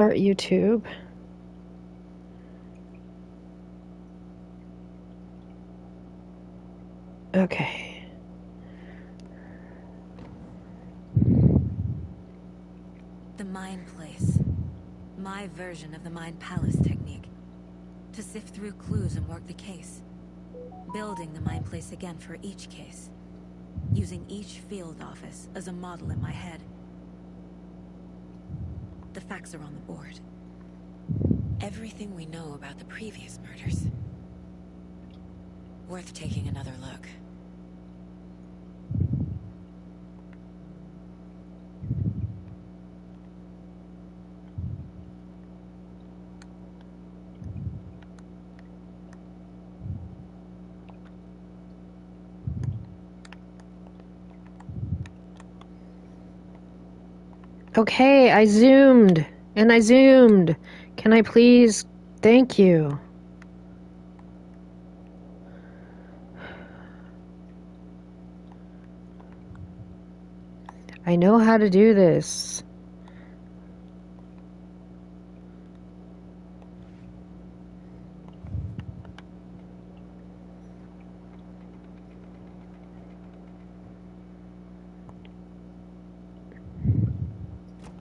Start YouTube. Okay. The Mind Place. My version of the Mind Palace technique. To sift through clues and work the case. Building the Mind Place again for each case. Using each field office as a model in my head. The facts are on the board. Everything we know about the previous murders. Worth taking another look. Okay, I zoomed. And I zoomed. Can I please? Thank you. I know how to do this.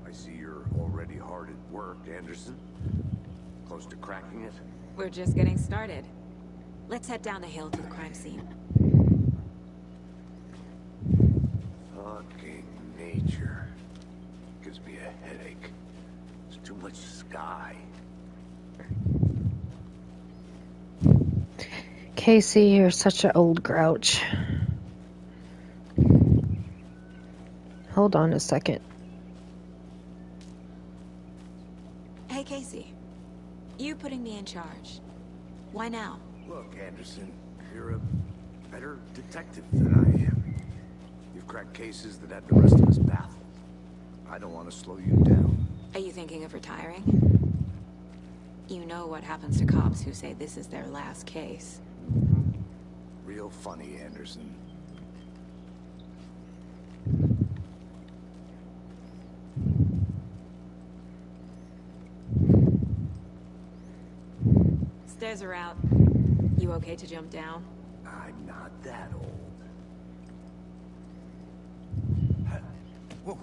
I see you're already hard at work, Anderson. Close to cracking it? We're just getting started. Let's head down the hill to the crime scene. Fucking nature. Gives me a headache. There's too much sky. Casey, you're such an old grouch. Hold on a second. Hey, Casey. You putting me in charge. Why now? Look, Anderson, you're a better detective than I am. You've cracked cases that had the rest of us baffled. I don't want to slow you down. Are you thinking of retiring? You know what happens to cops who say this is their last case. Real funny, Anderson. Stairs are out. You okay to jump down? I'm not that old. Whoa.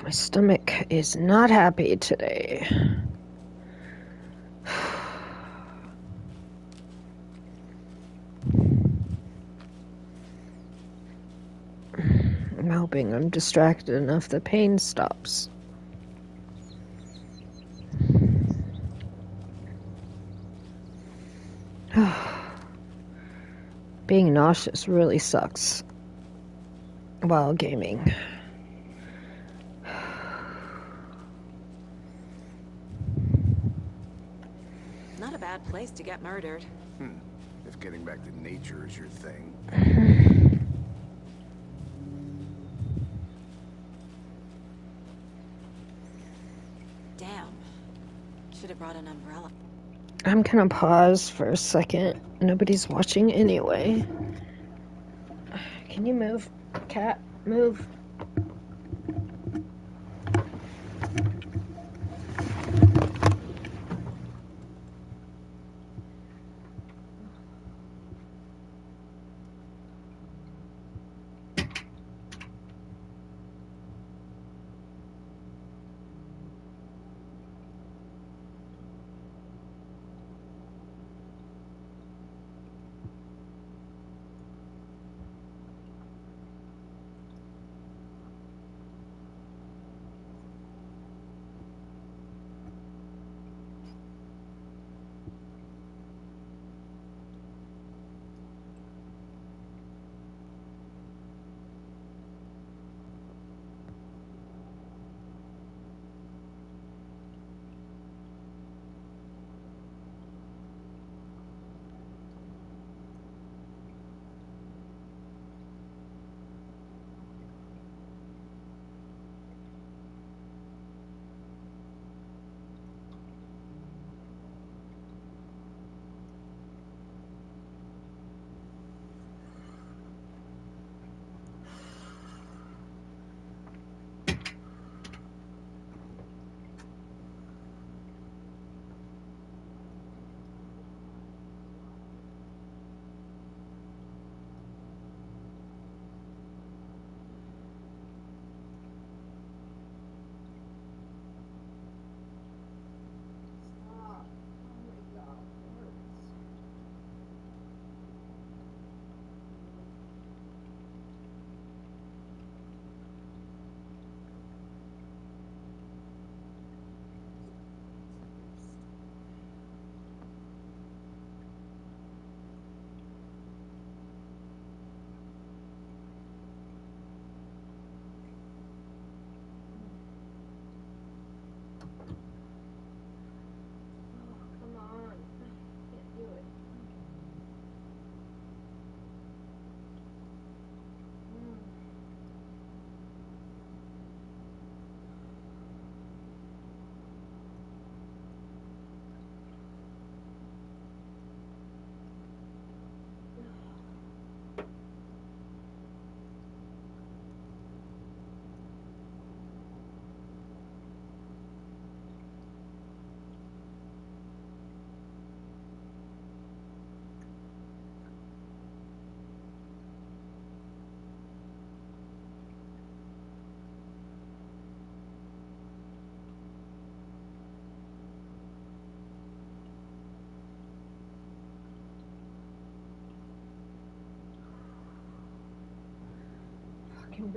My stomach is not happy today. I'm hoping I'm distracted enough the pain stops. Being nauseous really sucks while gaming. Not a bad place to get murdered. If getting back to nature is your thing. Damn. Should have brought an umbrella. I'm gonna pause for a second. Nobody's watching anyway. Can you move? Cat, move.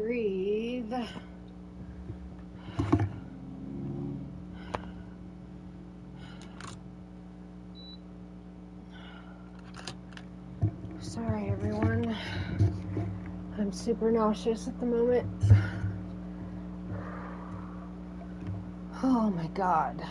breathe. Sorry, everyone. I'm super nauseous at the moment. Oh my god.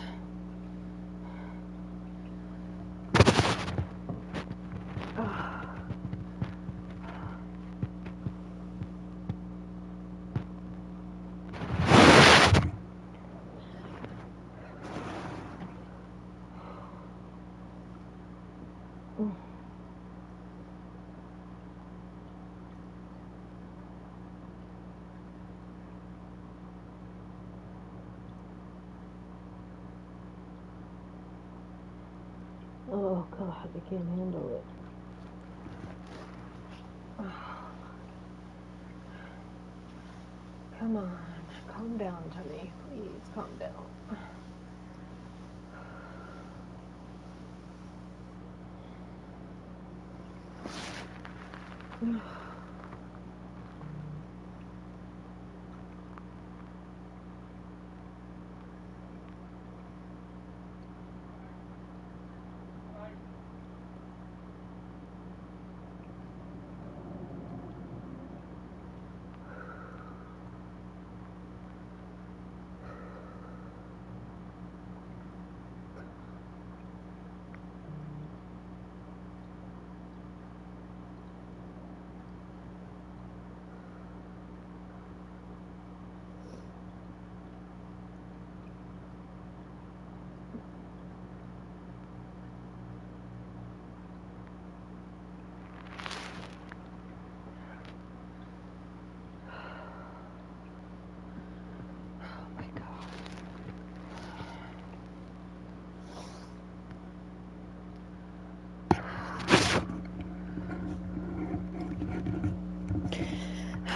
Oh god, I can't handle it. Come on, calm down, Tony. Please calm down.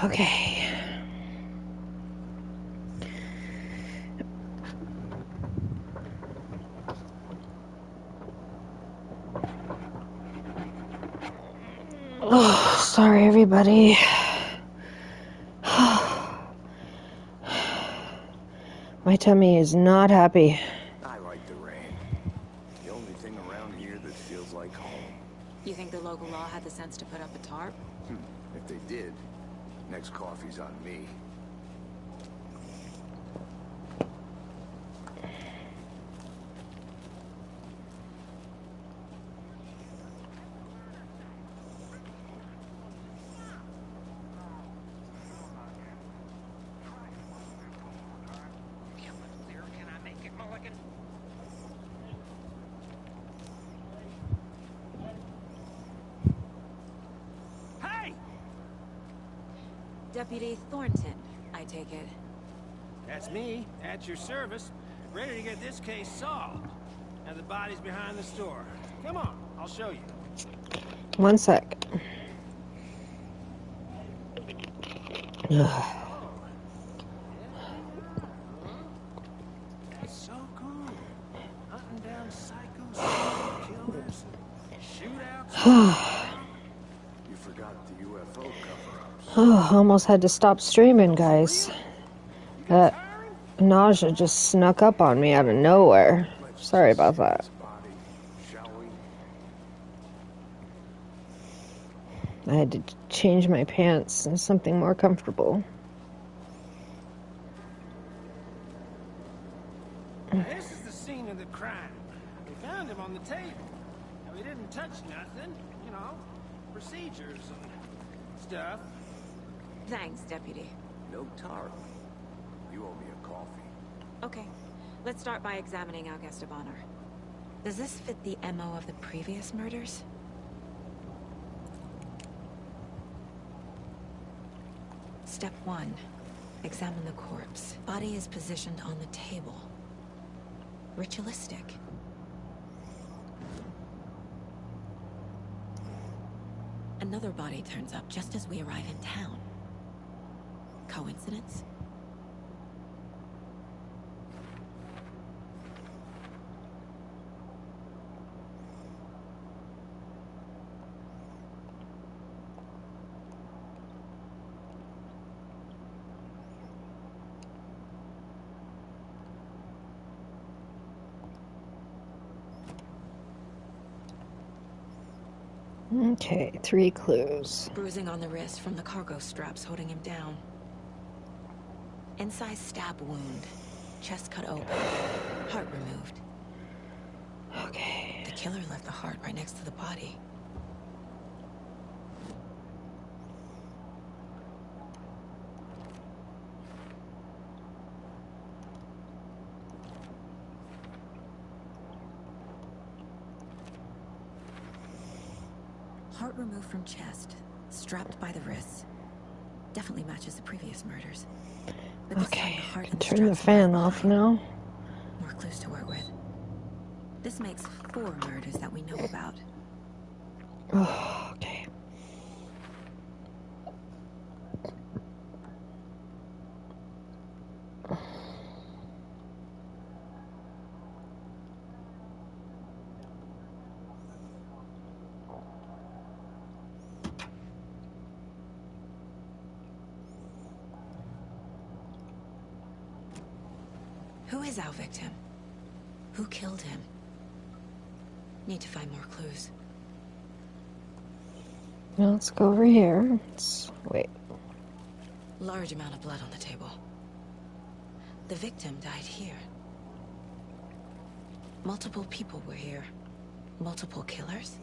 Okay. Oh, sorry, everybody. My tummy is not happy. I like the rain. The only thing around here that feels like home. You think the local law had the sense to put up a tarp? If they did, next coffee's on me. Deputy Thornton, I take it. That's me, at your service, ready to get this case solved. Now the body's behind the store. Come on, I'll show you. One sec. Ugh. That's so cool. Hunting down psycho serial killers and shootouts. You forgot the UFO cover-ups. Oh, almost had to stop streaming, guys. That nausea just snuck up on me out of nowhere. Sorry about that. Body, shall we? I had to change my pants into something more comfortable. This is the scene of the crime. We found him on the table. Now, we didn't touch nothing, you know, procedures and stuff. Thanks, Deputy. No tarp. You owe me a coffee. Okay, let's start by examining our guest of honor. Does this fit the MO of the previous murders? Step 1. Examine the corpse. Body is positioned on the table. Ritualistic. Another body turns up just as we arrive in town. Coincidence? Okay, 3 clues. Bruising on the wrist from the cargo straps holding him down. Incised stab wound. Chest cut open. Heart removed. Okay. The killer left the heart right next to the body. Heart removed from chest, strapped by the wrists. Definitely matches the previous murders. But this time Okay, the I heart can and the turn the straps were left fan off behind. now. More clues to work with. This makes 4 murders that we know about. Oh, okay. Who is our victim? Who killed him? Need to find more clues. Now let's go over here. Wait. Large amount of blood on the table. The victim died here. Multiple people were here. Multiple killers?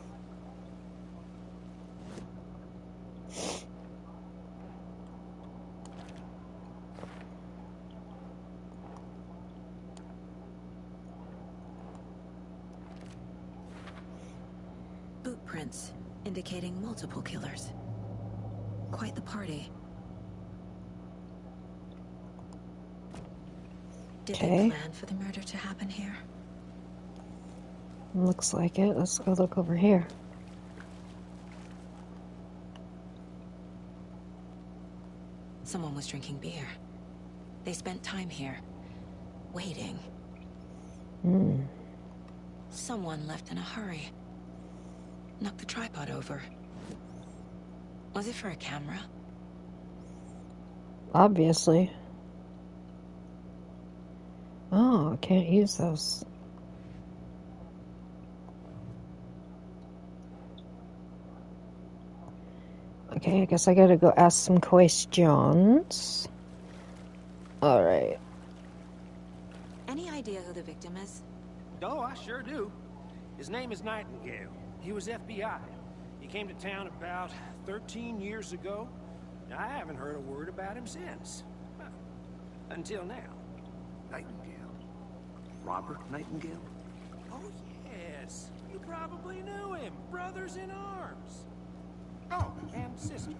Boot prints indicating multiple killers. Quite the party. Did they Okay. plan for the murder to happen here? Looks like it. Let's go look over here. Someone was drinking beer. They spent time here, waiting. Hmm. Someone left in a hurry. Knocked the tripod over. Was it for a camera? Obviously. Oh, I can't use those. Okay, I guess I gotta go ask some questions. Alright. Any idea who the victim is? Oh, I sure do. His name is Nightingale. He was FBI. He came to town about 13 years ago. I haven't heard a word about him since. Well, until now. Nightingale. Robert Nightingale? Oh, yes. You probably knew him. Brothers in arms. Oh, and sisters.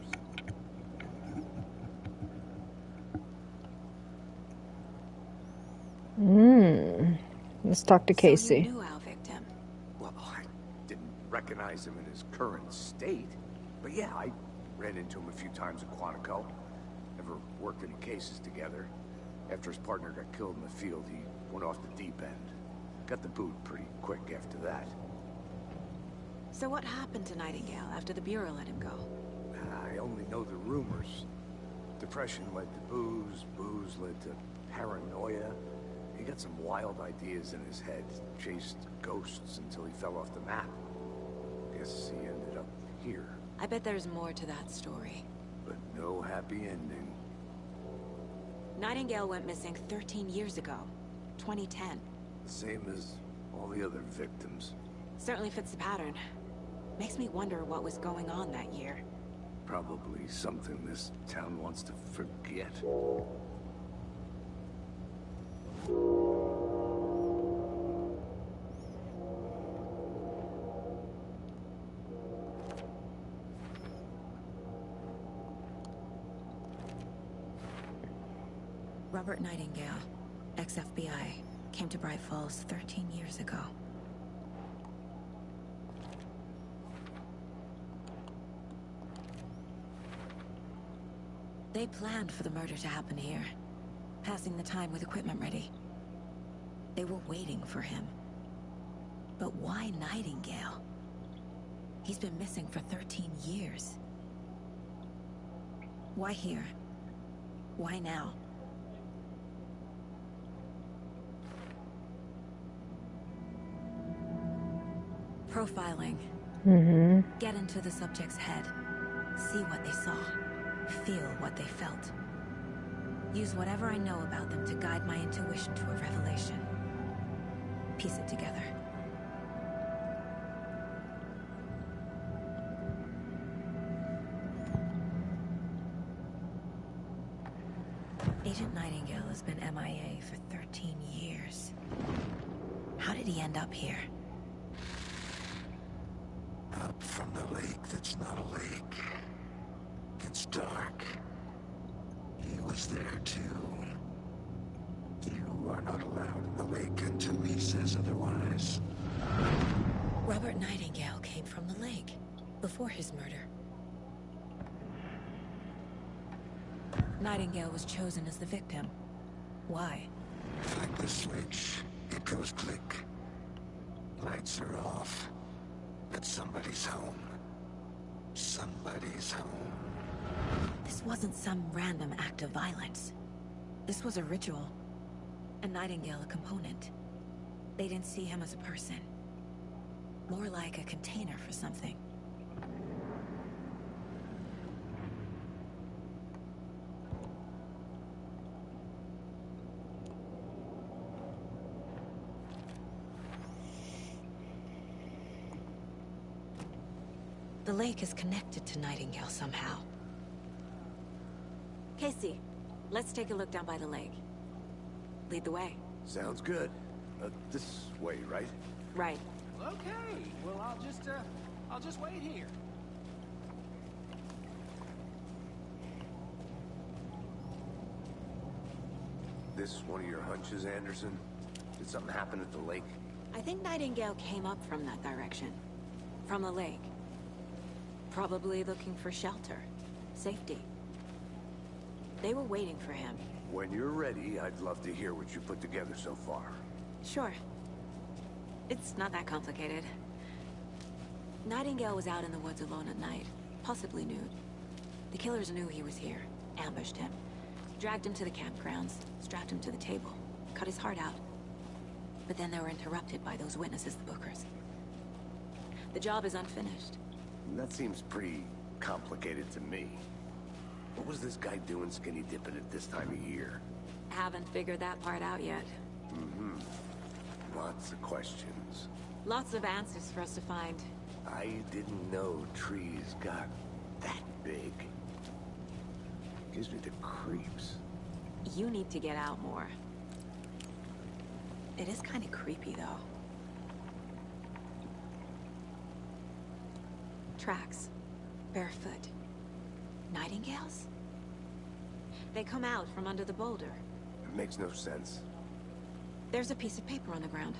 Let's talk to So you Casey. knew our victim. Well, I didn't recognize him in his current state. But yeah, I ran into him a few times at Quantico. Never worked any cases together. After his partner got killed in the field, he went off the deep end. Got the boot pretty quick after that. So what happened to Nightingale after the Bureau let him go? I only know the rumors. Depression led to booze, booze led to paranoia. He got some wild ideas in his head, chased ghosts until he fell off the map. Guess he ended up here, I bet there's more to that story. but no happy ending. Nightingale went missing 13 years ago. 2010. Same as all the other victims. Certainly fits the pattern. Makes me wonder what was going on that year. Probably something this town wants to forget. Robert Nightingale, ex-FBI, came to Bright Falls 13 years ago. They planned for the murder to happen here, passing the time with equipment ready. They were waiting for him. But why Nightingale? He's been missing for 13 years. Why here? Why now? Profiling. Mm-hmm. Get into the subject's head. See what they saw. Feel what they felt. Use whatever I know about them to guide my intuition to a revelation. Piece it together. Agent Nightingale has been MIA for 13 years. How did he end up here? Up from the lake that's not a lake. It's dark. He was there too. You are not allowed in the lake until he says otherwise. Robert Nightingale came from the lake, before his murder. Nightingale was chosen as the victim. Why? Flick the switch. It goes click. Lights are off. But somebody's home. Somebody's home. This wasn't some random act of violence. This was a ritual. And Nightingale a component. They didn't see him as a person. More like a container for something. The lake is connected to Nightingale somehow. Casey, let's take a look down by the lake. Lead the way. Sounds good. This way, right? Right. Okay, well, I'll just wait here. This one of your hunches, Anderson? Did something happen at the lake? I think Nightingale came up from that direction. From the lake. Probably looking for shelter. Safety. They were waiting for him. When you're ready, I'd love to hear what you put together so far. Sure. It's not that complicated. Nightingale was out in the woods alone at night, possibly nude. The killers knew he was here, ambushed him, dragged him to the campgrounds, strapped him to the table, cut his heart out. But then they were interrupted by those witnesses, the Bookers. The job is unfinished. That seems pretty complicated to me. What was this guy doing skinny dipping at this time of year? Haven't figured that part out yet. Mm-hmm. Lots of questions. Lots of answers for us to find. I didn't know trees got that big. Gives me the creeps. You need to get out more. It is kind of creepy, though. Tracks. Barefoot. Nightingales? They come out from under the boulder. It makes no sense. There's a piece of paper on the ground.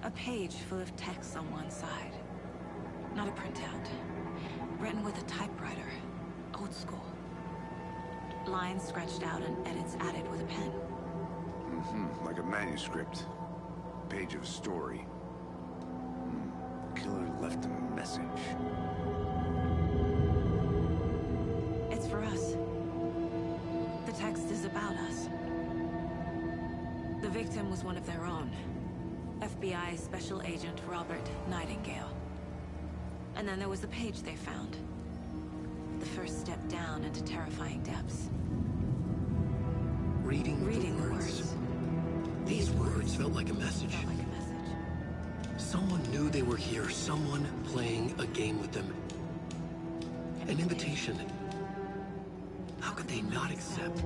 A page full of text on one side. Not a printout. Written with a typewriter. Old school. Lines scratched out and edits added with a pen. Mm-hmm. Like a manuscript. Page of a story. Killer left a message. It's for us. The text is about us. The victim was one of their own. FBI Special Agent Robert Nightingale. And then there was the page they found. The first step down into terrifying depths. Reading the the words. These words felt like a message. Felt like a message. Someone knew they were here, someone playing a game with them. An invitation. How could they not accept,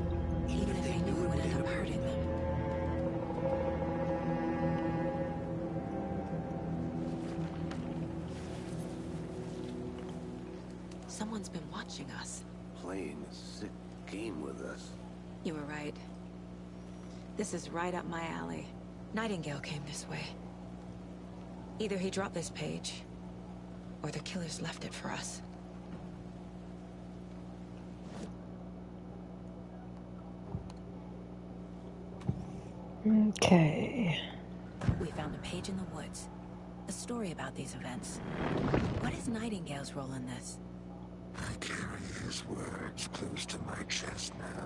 Even if they knew it would end up hurting them. Someone's been watching us. Playing a sick game with us. You were right. This is right up my alley. Nightingale came this way. Either he dropped this page, or the killers left it for us. Okay. We found a page in the woods. A story about these events. What is Nightingale's role in this? I carry his words close to my chest now.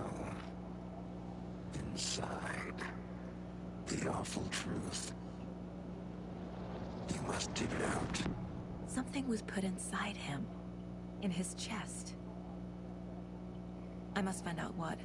the awful truth. You must dig it out. Something was put inside him. In his chest. I must find out what.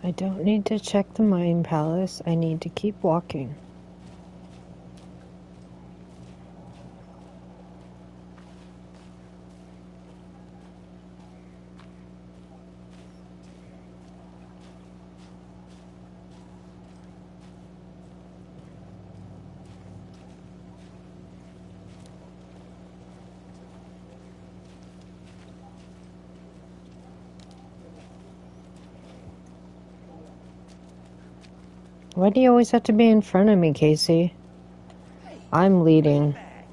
I don't need to check the Mind Palace. I need to keep walking. Why do you always have to be in front of me, Casey? Hey, I'm leading. back.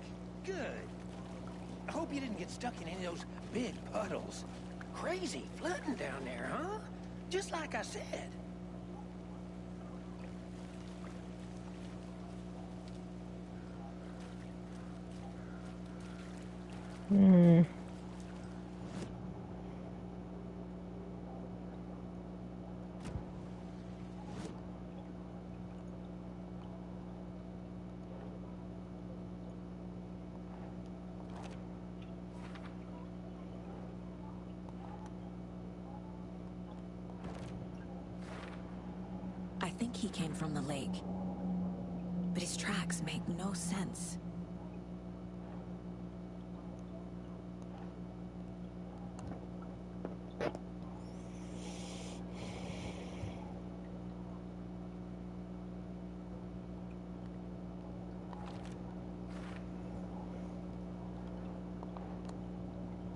Good. I hope you didn't get stuck in any of those big puddles. Crazy flooding down there, huh? Just like I said. I think he came from the lake. But his tracks make no sense.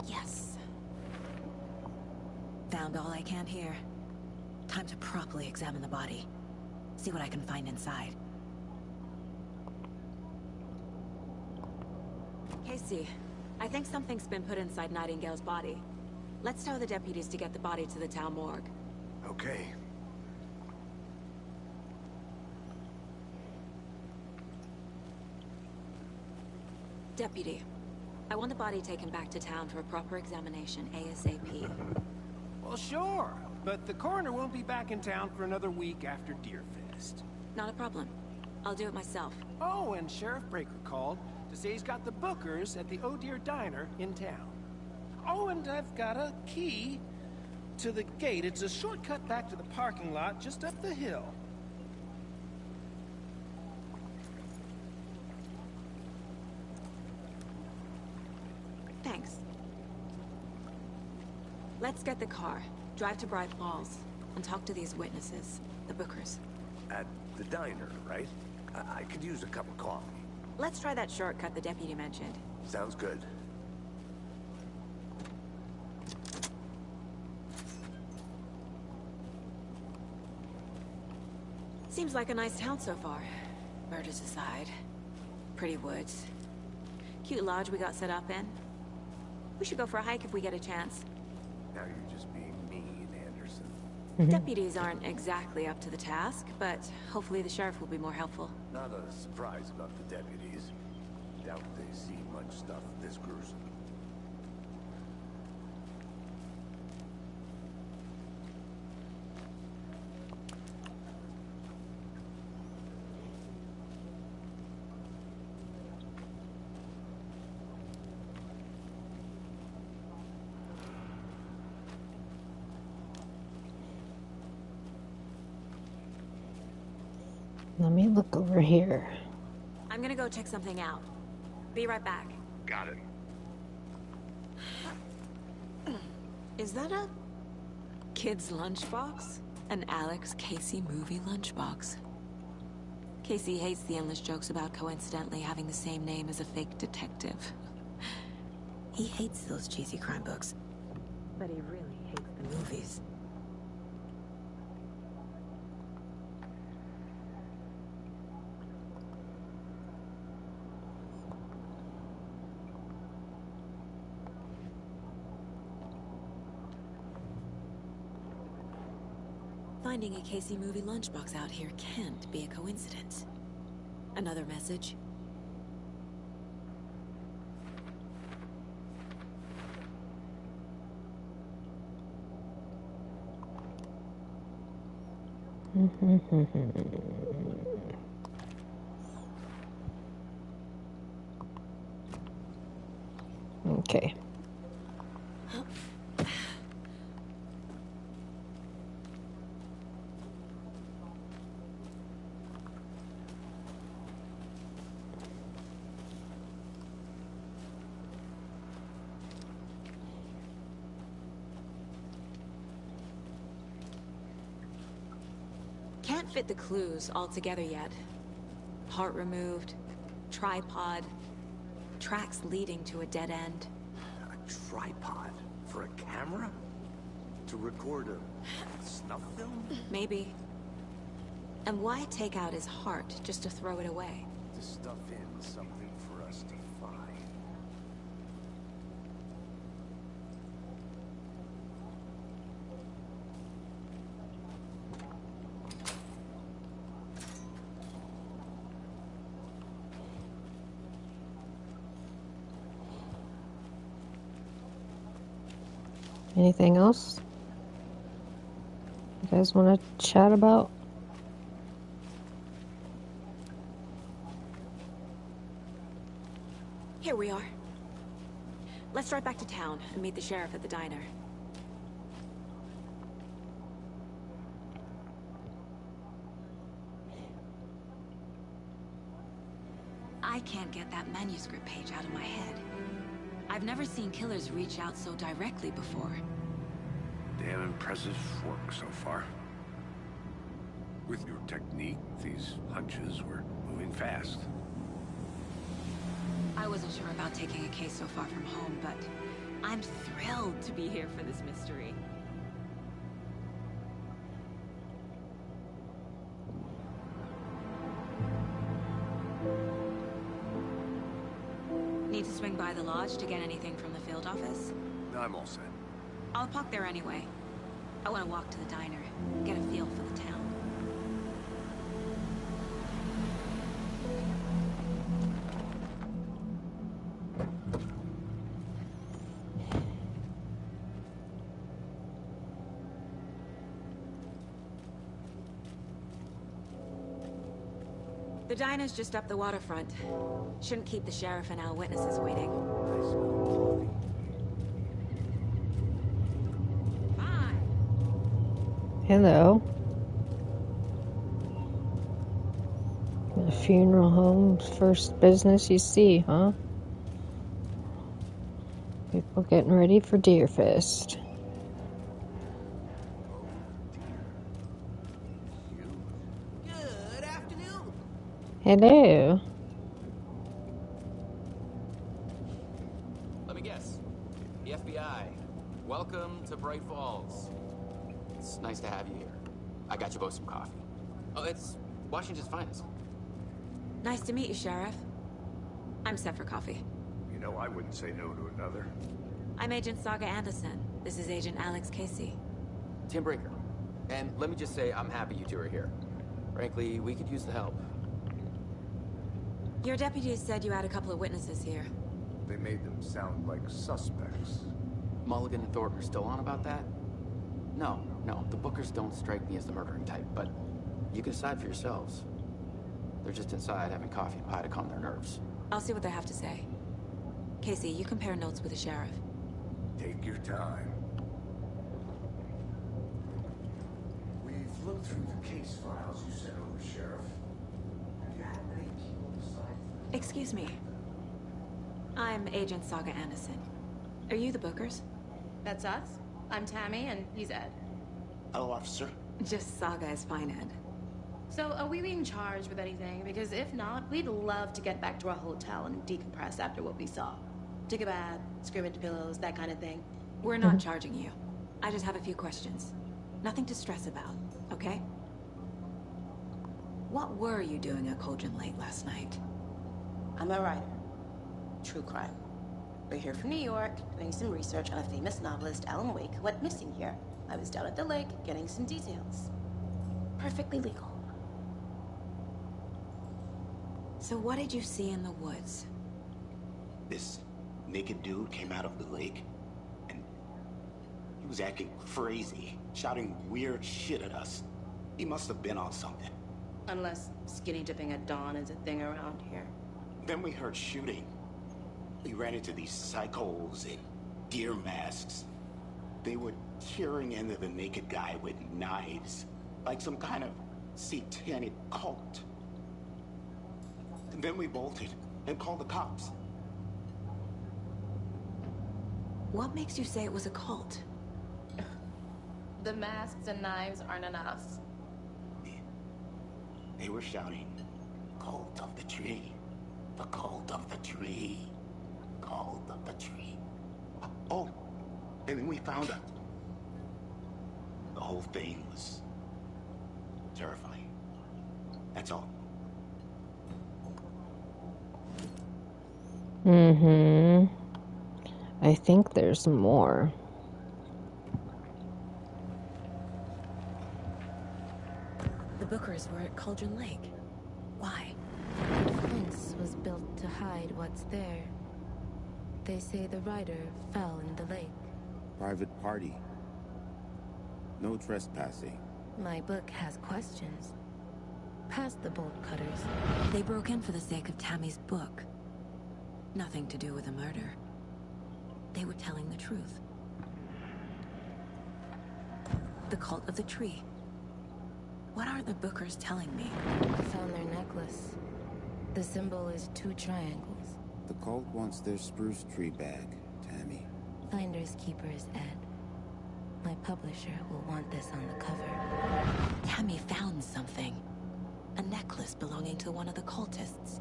Yes. Found all I can here. Time to properly examine the body. See what I can find inside. Casey, I think something's been put inside Nightingale's body. Let's tell the deputies to get the body to the town morgue. Okay. Deputy, I want the body taken back to town for a proper examination ASAP. Well, sure. But the coroner won't be back in town for another week after Deerfest. Not a problem. I'll do it myself. Oh, and Sheriff Breaker called to say he's got the bookers at the Oh Dear Diner in town. Oh, and I've got a key to the gate. It's a shortcut back to the parking lot just up the hill. Thanks. Let's get the car, drive to Bright Falls, and talk to these witnesses, the bookers. At the diner, right? I could use a cup of coffee. Let's try that shortcut the deputy mentioned. Sounds good. Seems like a nice town so far. Murders aside. Pretty woods. Cute lodge we got set up in. We should go for a hike if we get a chance. Now you're just being mean, Anderson. Deputies aren't exactly up to the task, but hopefully the sheriff will be more helpful. Not a surprise about the deputies. Doubt they see much stuff this gruesome. Let me look over here. I'm gonna go check something out. Be right back. Got it. Is that a kid's lunchbox? An Alex Casey movie lunchbox. Casey hates the endless jokes about coincidentally having the same name as a fake detective. He hates those cheesy crime books. But he really hates the movies. finding a Casey movie lunchbox out here can't be a coincidence. Another message? Okay. Can't fit the clues all together yet. Heart removed, tripod, tracks leading to a dead end. A tripod? For a camera? To record a snuff film? Maybe. And why take out his heart just to throw it away? To stuff in something for us to find. Anything else you guys want to chat about? Here we are. Let's drive back to town and meet the sheriff at the diner. I can't get that manuscript page out of my head. I've never seen killers reach out so directly before. Damn impressive work so far. With your technique, these hunches were moving fast. I wasn't sure about taking a case so far from home, but I'm thrilled to be here for this mystery. Need to swing by the lodge to get anything from the field office? I'm all set. I'll park there anyway. I want to walk to the diner, get a feel for the town. The diner's just up the waterfront. Shouldn't keep the sheriff and our witnesses waiting. Hi. Hello. The funeral home's first business you see, huh? People getting ready for Deer Fest. Good afternoon. Hello. Let me guess. The FBI. Welcome to Bright Falls. It's nice to have you here. I got you both some coffee. Oh, it's Washington's finest. Nice to meet you, Sheriff. I'm set for coffee. You know, I wouldn't say no to another. I'm Agent Saga Anderson. This is Agent Alex Casey. Tim Breaker. And let me just say, I'm happy you two are here. Frankly, we could use the help. Your deputies said you had a couple of witnesses here. They made them sound like suspects. Mulligan and Thornton are still on about that? No, the Bookers don't strike me as the murdering type, but you can decide for yourselves. They're just inside having coffee and pie to calm their nerves. I'll see what they have to say. Casey, you compare notes with the sheriff. Take your time. We've looked through the case files you sent over, Sheriff. Have you had many people decide? Excuse me. I'm Agent Saga Anderson. Are you the Bookers? That's us. I'm Tammy, and he's Ed. Hello, officer. Just Saga is fine, Ed. So, are we being charged with anything? Because if not, we'd love to get back to our hotel and decompress after what we saw. Take a bath, scream into pillows, that kind of thing. We're not charging you. I just have a few questions. Nothing to stress about, okay? What were you doing at Cauldron Lake last night? I'm a writer. True crime. We're here from New York, doing some research on a famous novelist, Alan Wake, who went missing here. I was down at the lake, getting some details. Perfectly legal. So what did you see in the woods? This naked dude came out of the lake, and he was acting crazy, shouting weird shit at us. He must have been on something. Unless skinny dipping at dawn is a thing around here. Then we heard shooting. We ran into these psychos in deer masks. They were tearing into the naked guy with knives, like some kind of satanic cult. And then we bolted and called the cops. What makes you say it was a cult? The masks and knives aren't enough. They were shouting, "Cult of the tree, the cult of the tree, cult of the tree." Oh, and then we found her. The whole thing was terrifying. That's all. I think there's more. The Bookers were at Cauldron Lake. Why? The fence was built to hide what's there. They say the rider fell in the lake. Private party. No trespassing. My book has questions. Past the bolt cutters. They broke in for the sake of Tammy's book. Nothing to do with a murder. They were telling the truth. The cult of the tree. What are the Bookers telling me? I found their necklace. The symbol is 2 triangles. The cult wants their spruce tree back, Tammy. Finders keepers, Ed. My publisher will want this on the cover. Tammy found something. A necklace belonging to one of the cultists.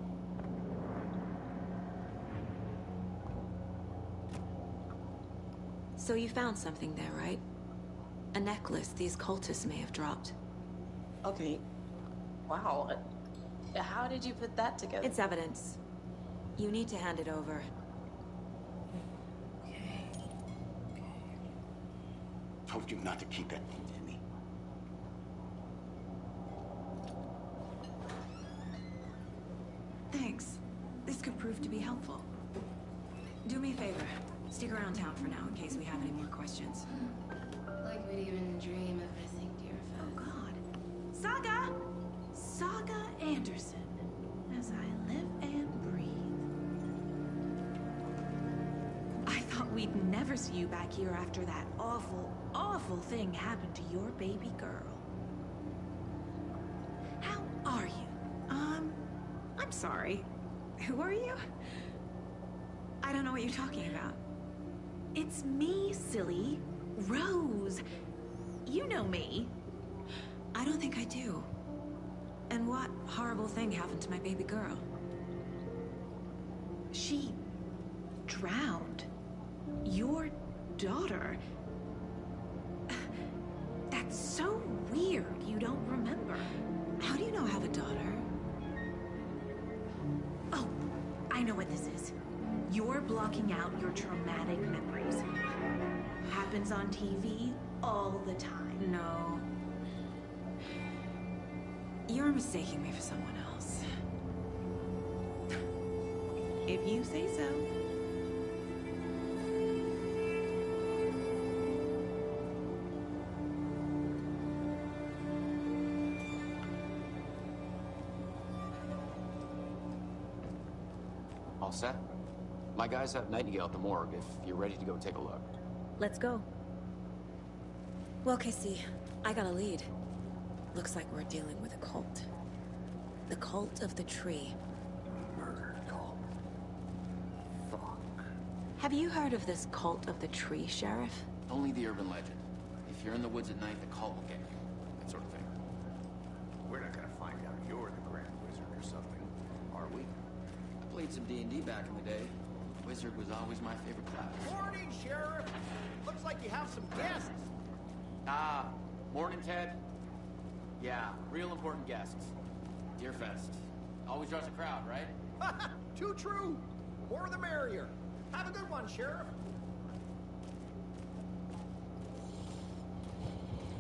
So you found something there, right? A necklace these cultists may have dropped. Okay. Wow. How did you put that together? It's evidence. You need to hand it over. Told you not to keep that thing to me. Thanks. This could prove to be helpful. Do me a favor. Stick around town for now in case we have any more questions. Like we'd even dream of missing dear Oh God. Saga! Saga Anderson. As I live and breathe. I thought we'd never see you back here after that awful, awful thing happened to your baby girl. How are you? I'm sorry. Who are you? I don't know what you're talking about. It's me, silly. Rose. You know me. I don't think I do. And what horrible thing happened to my baby girl? She drowned. Your daughter. That's so weird you don't remember. How do you know I have a daughter? Oh, I know what this is. You're blocking out your traumatic memories. Happens on TV all the time. No. You're mistaking me for someone else. If you say so. All set? My guys have Nightingale at the morgue if you're ready to go take a look. Let's go. Well, Casey, I got a lead. Looks like we're dealing with a cult. The cult of the tree. Murder cult. Fuck. Have you heard of this cult of the tree, Sheriff? Only the urban legend. If you're in the woods at night, the cult will get you. That sort of thing. We're not gonna find out you're the Grand Wizard or something, are we? I played some D&D back in the day. Wizard was always my favorite class. Morning, Sheriff. Looks like you have some guests. Morning, Ted. Yeah, real important guests. Deerfest. Always draws a crowd, right? Too true. More the merrier. Have a good one, Sheriff.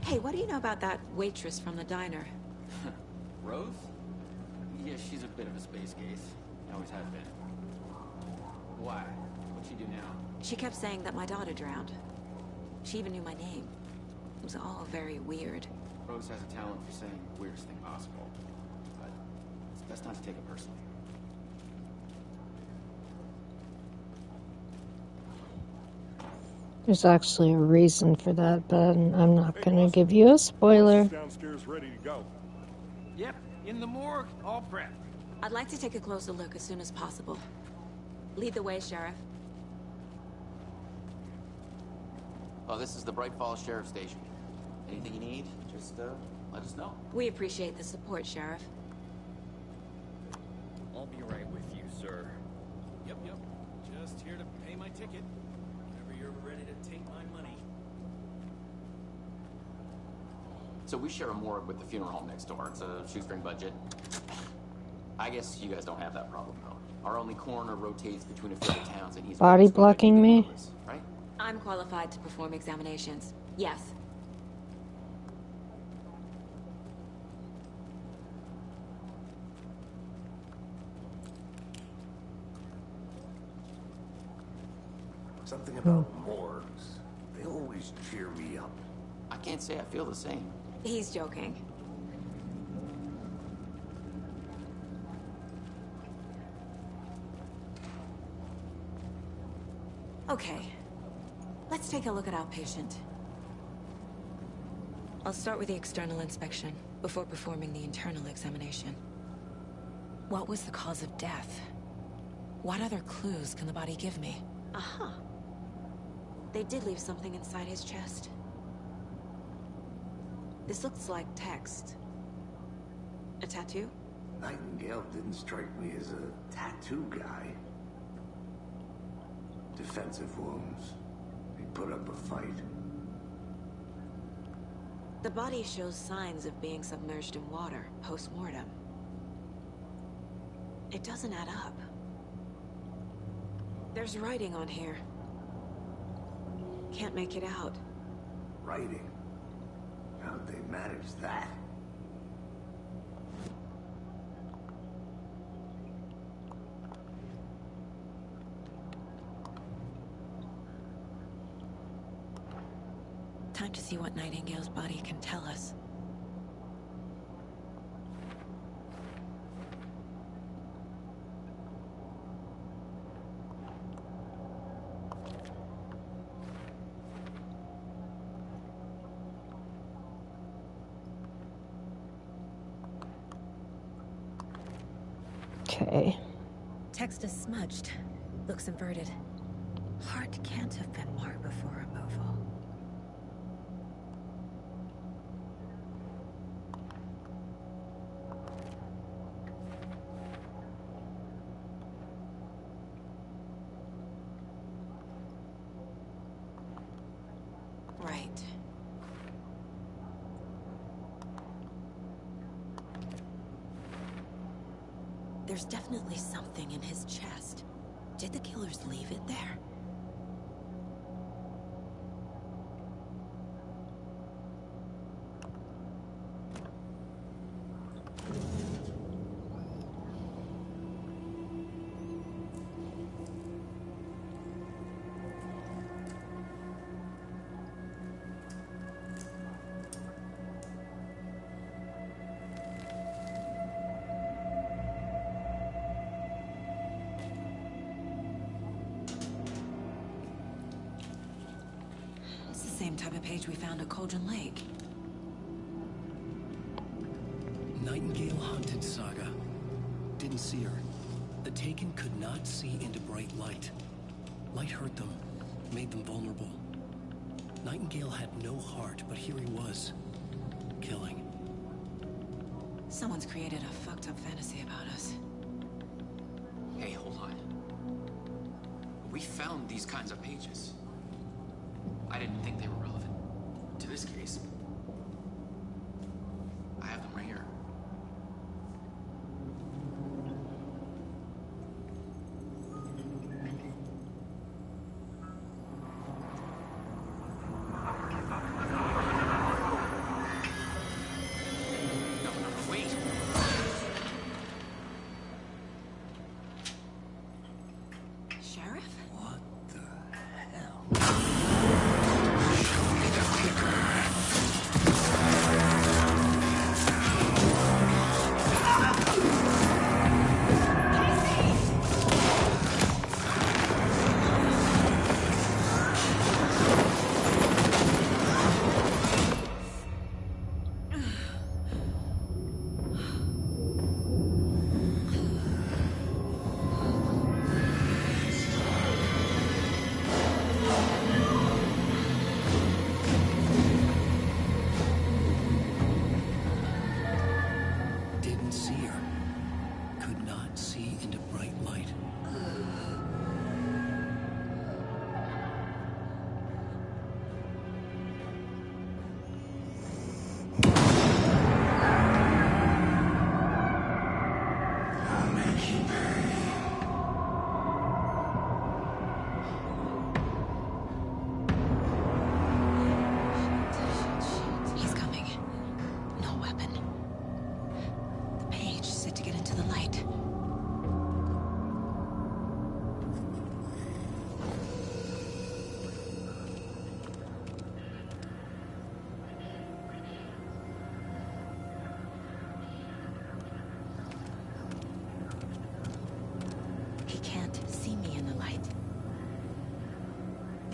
Hey, what do you know about that waitress from the diner? Rose? Yeah, she's a bit of a space case. Always has been. Why? What'd she do now? She kept saying that my daughter drowned. She even knew my name. It was all very weird. Rose has a talent for saying the weirdest thing possible. But it's best not to take it personally. There's actually a reason for that, but I'm not gonna give you a spoiler. Downstairs ready to go. Yep, in the morgue, all prepped. I'd like to take a closer look as soon as possible. Lead the way, Sheriff. Oh, this is the Bright Falls Sheriff Station. Anything you need, just let us know. We appreciate the support, Sheriff. I'll be right with you, sir. Yep. Just here to pay my ticket. Whenever you're ready to take my money. So we share a morgue with the funeral home next door. It's a shoestring budget. I guess you guys don't have that problem, though. Our only coroner rotates between a few other towns, and he's body blocking me. Right? I'm qualified to perform examinations. Yes. Something about morgues. They always cheer me up. I can't say I feel the same. He's joking. Okay. Let's take a look at our patient. I'll start with the external inspection before performing the internal examination. What was the cause of death? What other clues can the body give me? Aha. They did leave something inside his chest. This looks like text. A tattoo? Nightingale didn't strike me as a tattoo guy. Defensive wounds. He put up a fight. The body shows signs of being submerged in water post-mortem. It doesn't add up. There's writing on here. Can't make it out. Writing? How'd they manage that? Time to see what Nightingale's body can tell us. Okay. Text is smudged. Looks inverted. Heart can't have been marked before removal. Right. There's definitely something in his chest. Did the killers leave it there? Same type of page we found at Cauldron Lake. Nightingale hunted Saga. Didn't see her. The Taken could not see into bright light. Light hurt them, made them vulnerable. Nightingale had no heart, but here he was, killing. Someone's created a fucked up fantasy about us. Hey, hold on. We found these kinds of pages. I didn't think they were relevant to this case. I have them right here. No, wait.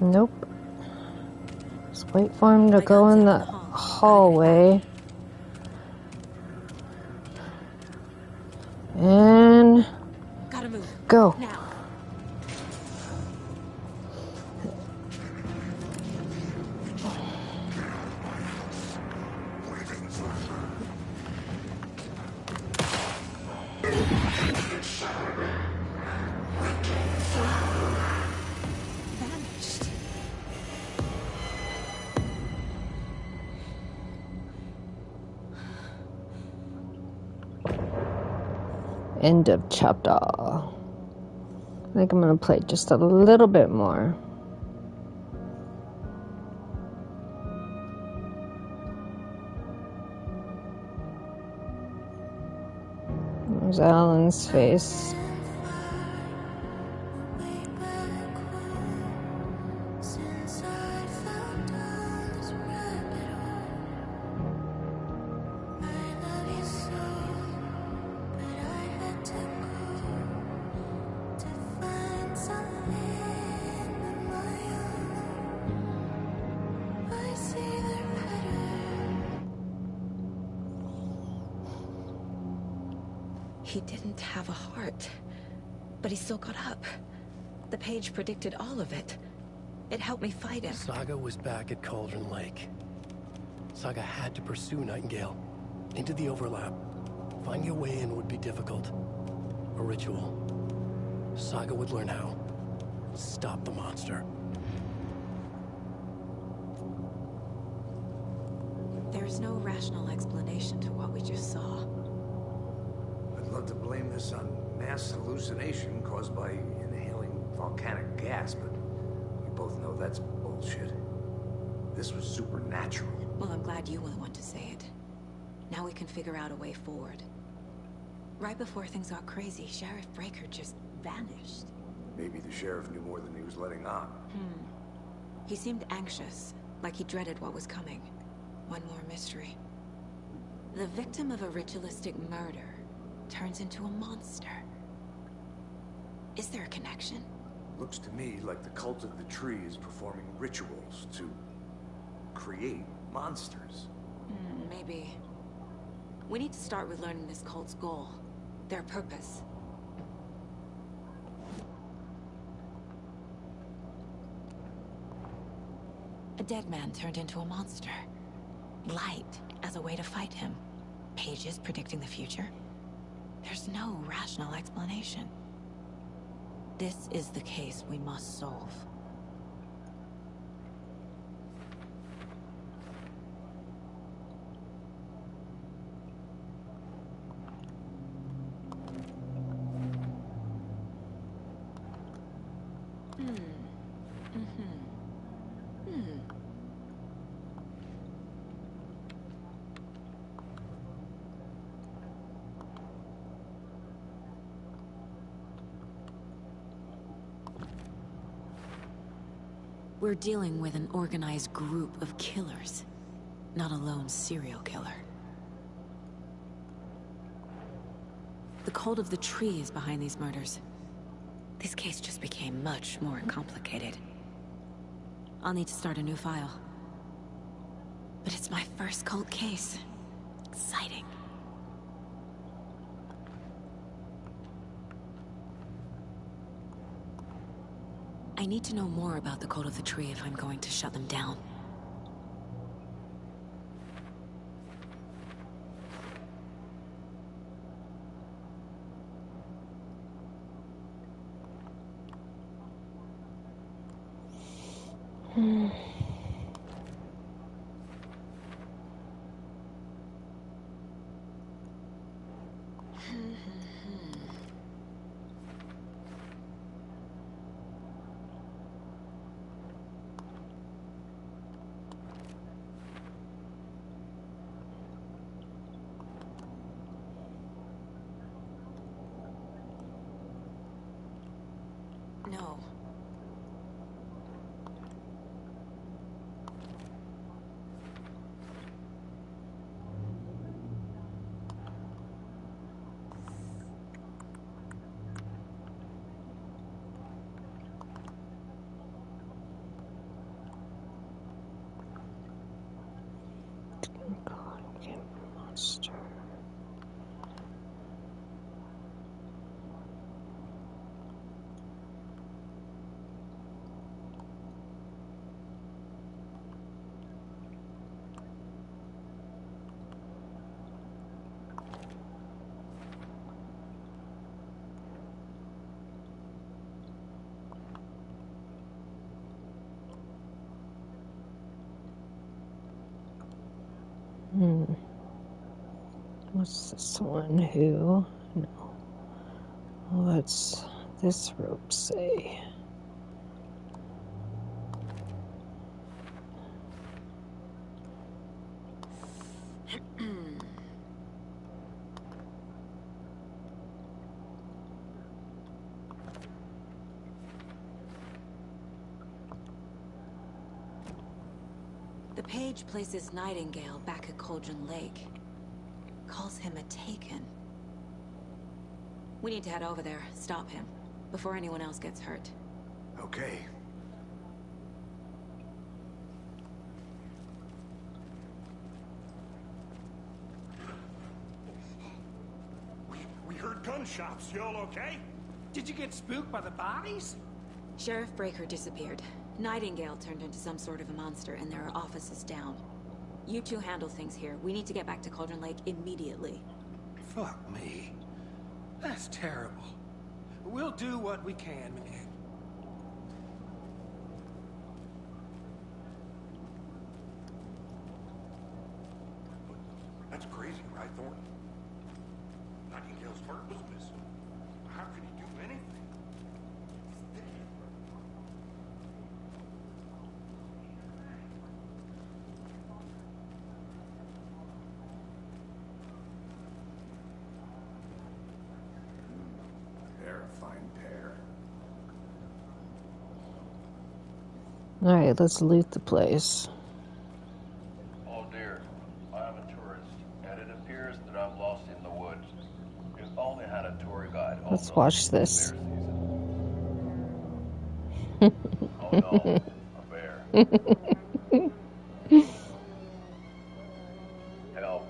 Nope. Just wait for him to go in the hallway. And gotta move. Go. Now. Vanished. End of chapter. I think I'm gonna play just a little bit more. There's Alan's face. He didn't have a heart, but he still got up. The page predicted all of it. It helped me fight him. Saga was back at Cauldron Lake. Saga had to pursue Nightingale into the overlap. Finding a way in would be difficult. A ritual. Saga would learn how. Stop the monster. There's no rational explanation to what we just saw. I'd love to blame this on mass hallucination caused by inhaling volcanic gas, but we both know that's bullshit. This was supernatural. Well, I'm glad you were the one to say it. Now we can figure out a way forward. Right before things got crazy, Sheriff Breaker just vanished. Maybe the sheriff knew more than he was letting on. He seemed anxious, like he dreaded what was coming. One more mystery. The victim of a ritualistic murder turns into a monster. Is there a connection? Looks to me like the cult of the tree is performing rituals to create monsters. Maybe. We need to start with learning this cult's goal. Their purpose. A dead man turned into a monster. Light as a way to fight him. Pages predicting the future. There's no rational explanation. This is the case we must solve. We're dealing with an organized group of killers, not a lone serial killer. The cult of the tree is behind these murders. This case just became much more complicated. I'll need to start a new file. But it's my first cult case. Exciting. I need to know more about the cult of the tree if I'm going to shut them down. No. What's this one? Who? No. What's this rope say? The page places Nightingale back at Cauldron Lake. Calls him a Taken. We need to head over there, stop him, before anyone else gets hurt. Okay. We heard gunshots. Y'all okay? Did you get spooked by the bodies? Sheriff Breaker disappeared. Nightingale turned into some sort of a monster, and there are offices down. You two handle things here. We need to get back to Cauldron Lake immediately. Fuck me. That's terrible. We'll do what we can, man. That's crazy, right, Thornton? Nightingale's heart was missing. How could he do anything? He's dead. Terrifying pair. Alright, let's loot the place. Oh dear, I am a tourist, and it appears that I'm lost in the woods. If only had a tour guide. Let's watch this. Oh no, a bear. Help.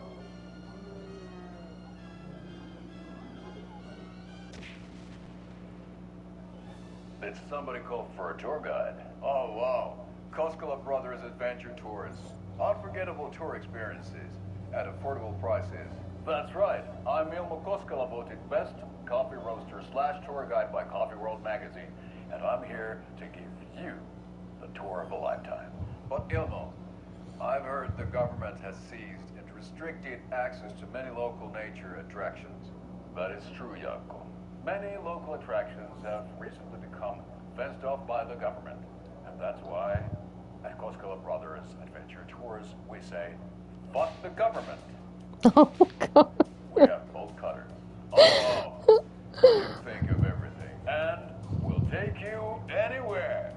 Did somebody call for a tour guide? Oh wow, Koskela Brothers Adventure Tours. Unforgettable tour experiences at affordable prices. That's right, I'm Ilmo Koskela, voted best coffee roaster / tour guide by Coffee World magazine, and I'm here to give you the tour of a lifetime. But Ilmo, I've heard the government has seized and restricted access to many local nature attractions. That is true, Jaakko. Many local attractions have recently become fenced off by the government. And that's why, at Koskela Brothers Adventure Tours, we say, fuck the government. Oh, God. We have bolt cutters. Oh, you think of everything. And we'll take you anywhere.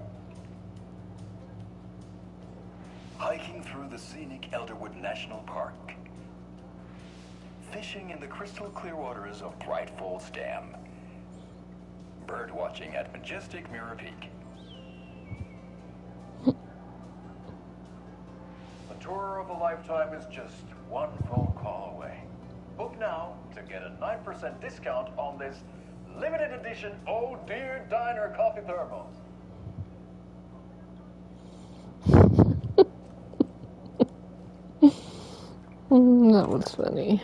Hiking through the scenic Elderwood National Park. Fishing in the crystal clear waters of Bright Falls Dam. Bird watching at majestic Mirror Peak. The tour of a lifetime is just one phone call away. Book now to get a 9% discount on this limited edition Oh Dear Diner coffee thermos. That was funny.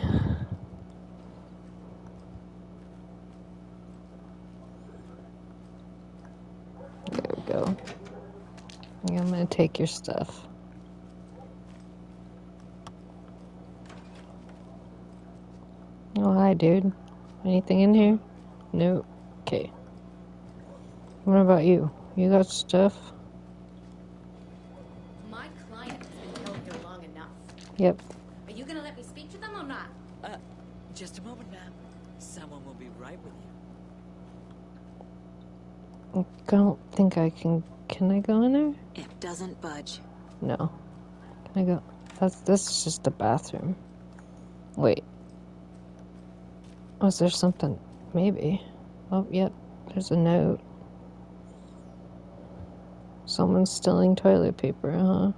There we go. Yeah, I'm gonna take your stuff. Oh, hi, dude. Anything in here? Nope. Okay. What about you? You got stuff? My client has been held here long enough. Yep. Are you gonna let me speak to them or not? Just a moment, ma'am. Someone will be right with you. I don't think I can. Can I go in there? It doesn't budge. No. Can I go? This is just a bathroom. Wait. Was there something? Maybe. Oh, yep. There's a note. Someone's stealing toilet paper, huh?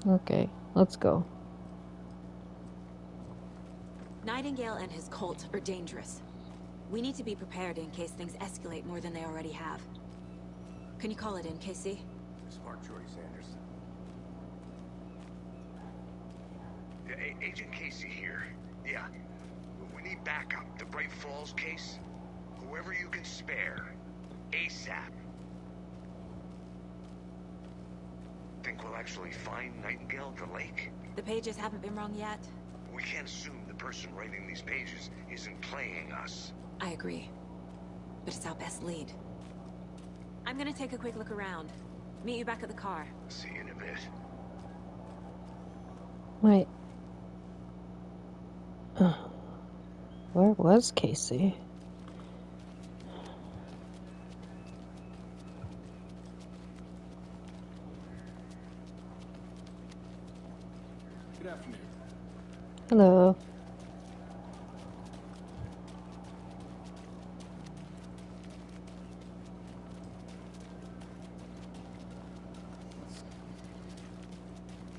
Okay, let's go. Nightingale and his cult are dangerous. We need to be prepared in case things escalate more than they already have. Can you call it in, KC? Smart choice, Anderson. Agent Casey here. Yeah. We need backup. The Bright Falls case. Whoever you can spare. ASAP. Think we'll actually find Nightingale at the lake? The pages haven't been wrong yet. We can't assume the person writing these pages isn't playing us. I agree. But it's our best lead. I'm gonna take a quick look around. Meet you back at the car. See you in a bit. Wait. Where was Casey? Good afternoon. Hello.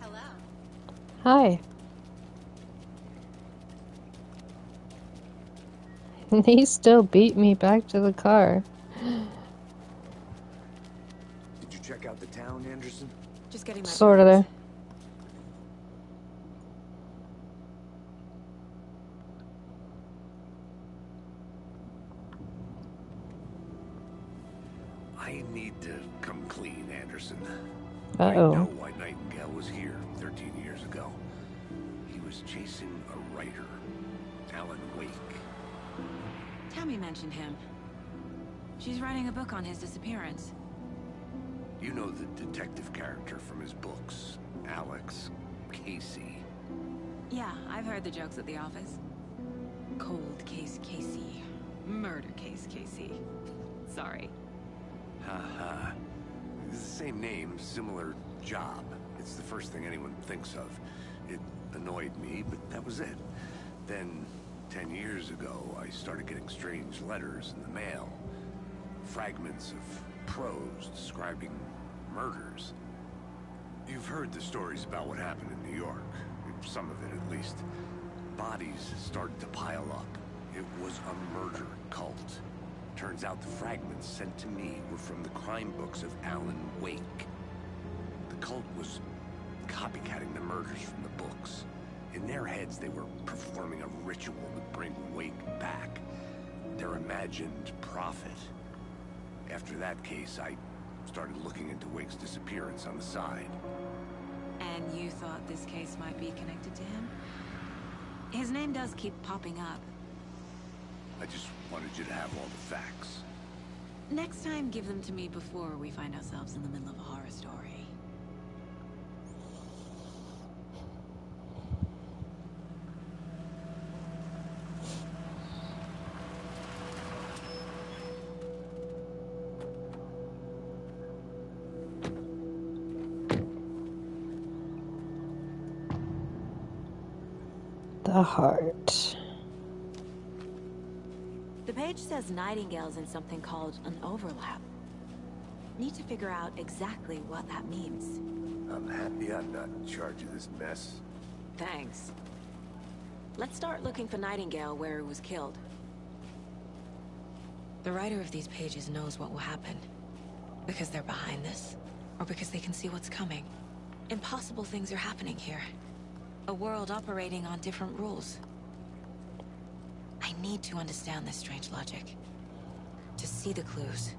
Hello. Hi. He still beat me back to the car. Did you check out the town, Anderson? Just getting my Sorta there. I need to come clean, Anderson. Uh-oh. I know why Nightingale was here 13 years ago. He was chasing a writer, Alan Wake. Tammy mentioned him. She's writing a book on his disappearance. You know the detective character from his books, Alex, Casey. Yeah, I've heard the jokes at the office. Cold case Casey. Murder case Casey. Sorry. Haha. It's the same name, similar job. It's the first thing anyone thinks of. It annoyed me, but that was it. Then, 10 years ago, I started getting strange letters in the mail. Fragments of prose describing murders. You've heard the stories about what happened in New York. Some of it, at least. Bodies started to pile up. It was a murder cult. Turns out the fragments sent to me were from the crime books of Alan Wake. The cult was copycatting the murders from the books. In their heads, they were performing a ritual to bring Wake back. Their imagined prophet. After that case, I started looking into Wake's disappearance on the side. And you thought this case might be connected to him? His name does keep popping up. I just wanted you to have all the facts. Next time, give them to me before we find ourselves in the middle of a horror story. The heart. The page says Nightingale's in something called an overlap. Need to figure out exactly what that means. I'm happy I'm not in charge of this mess. Thanks. Let's start looking for Nightingale where he was killed. The writer of these pages knows what will happen. Because they're behind this, or because they can see what's coming. Impossible things are happening here. A world operating on different rules. I need to understand this strange logic. To see the clues.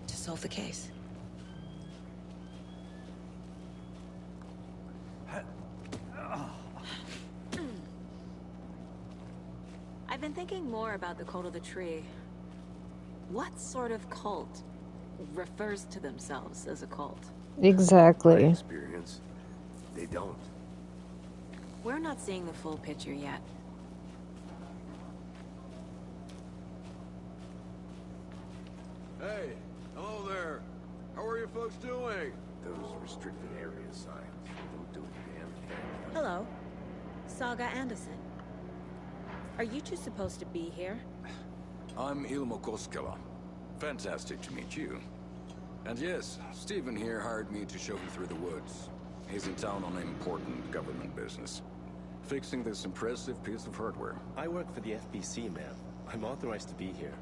To solve the case. I've been thinking more about the cult of the tree. What sort of cult refers to themselves as a cult? Exactly. My experience, they don't. We're not seeing the full picture yet. Hey, hello there. How are you folks doing? Those restricted area signs don't do a damn thing. Hello. Saga Anderson. Are you two supposed to be here? I'm Ilmo Koskela. Fantastic to meet you. And yes, Stephen here hired me to show him through the woods. He's in town on important government business. Fixing this impressive piece of hardware. I work for the FBC, ma'am. I'm authorized to be here.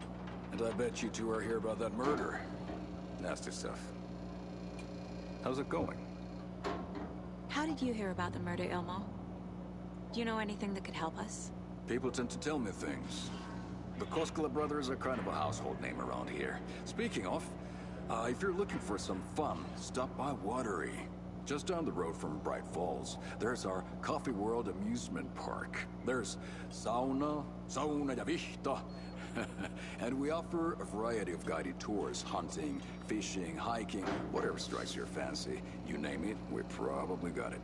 And I bet you two are here about that murder. Nasty stuff. How's it going? How did you hear about the murder, Ilmo? Do you know anything that could help us? People tend to tell me things. The Koskela brothers are kind of a household name around here. Speaking of, If you're looking for some fun, stop by Watery. Just down the road from Bright Falls, there's our Coffee World amusement park. There's sauna ja vihto. And we offer a variety of guided tours, hunting, fishing, hiking, whatever strikes your fancy. You name it, we probably got it.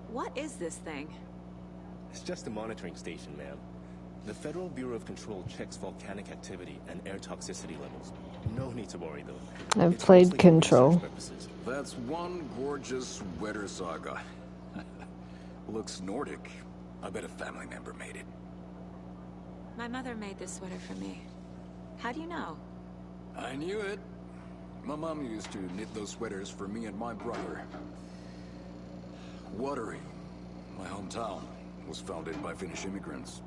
What is this thing? It's just a monitoring station, ma'am. The Federal Bureau of Control checks volcanic activity and air toxicity levels. No need to worry, though. I've It's played mostly for Control. research purposes. That's one gorgeous weather saga. Looks Nordic. I bet a family member made it. My mother made this sweater for me. How do you know? I knew it. My mom used to knit those sweaters for me and my brother. Watery, my hometown, was founded by Finnish immigrants.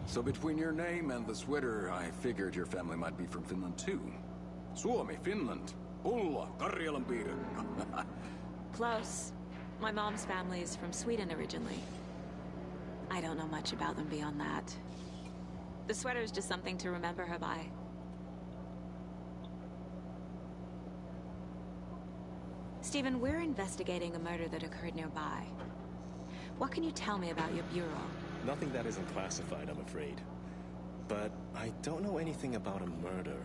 So between your name and the sweater, I figured your family might be from Finland too. Suomi, Finland. Ulla, Karjalanpiiri. Close. My mom's family is from Sweden originally. I don't know much about them beyond that. The sweater is just something to remember her by. Stephen, we're investigating a murder that occurred nearby. What can you tell me about your bureau? Nothing that isn't classified, I'm afraid. But I don't know anything about a murder.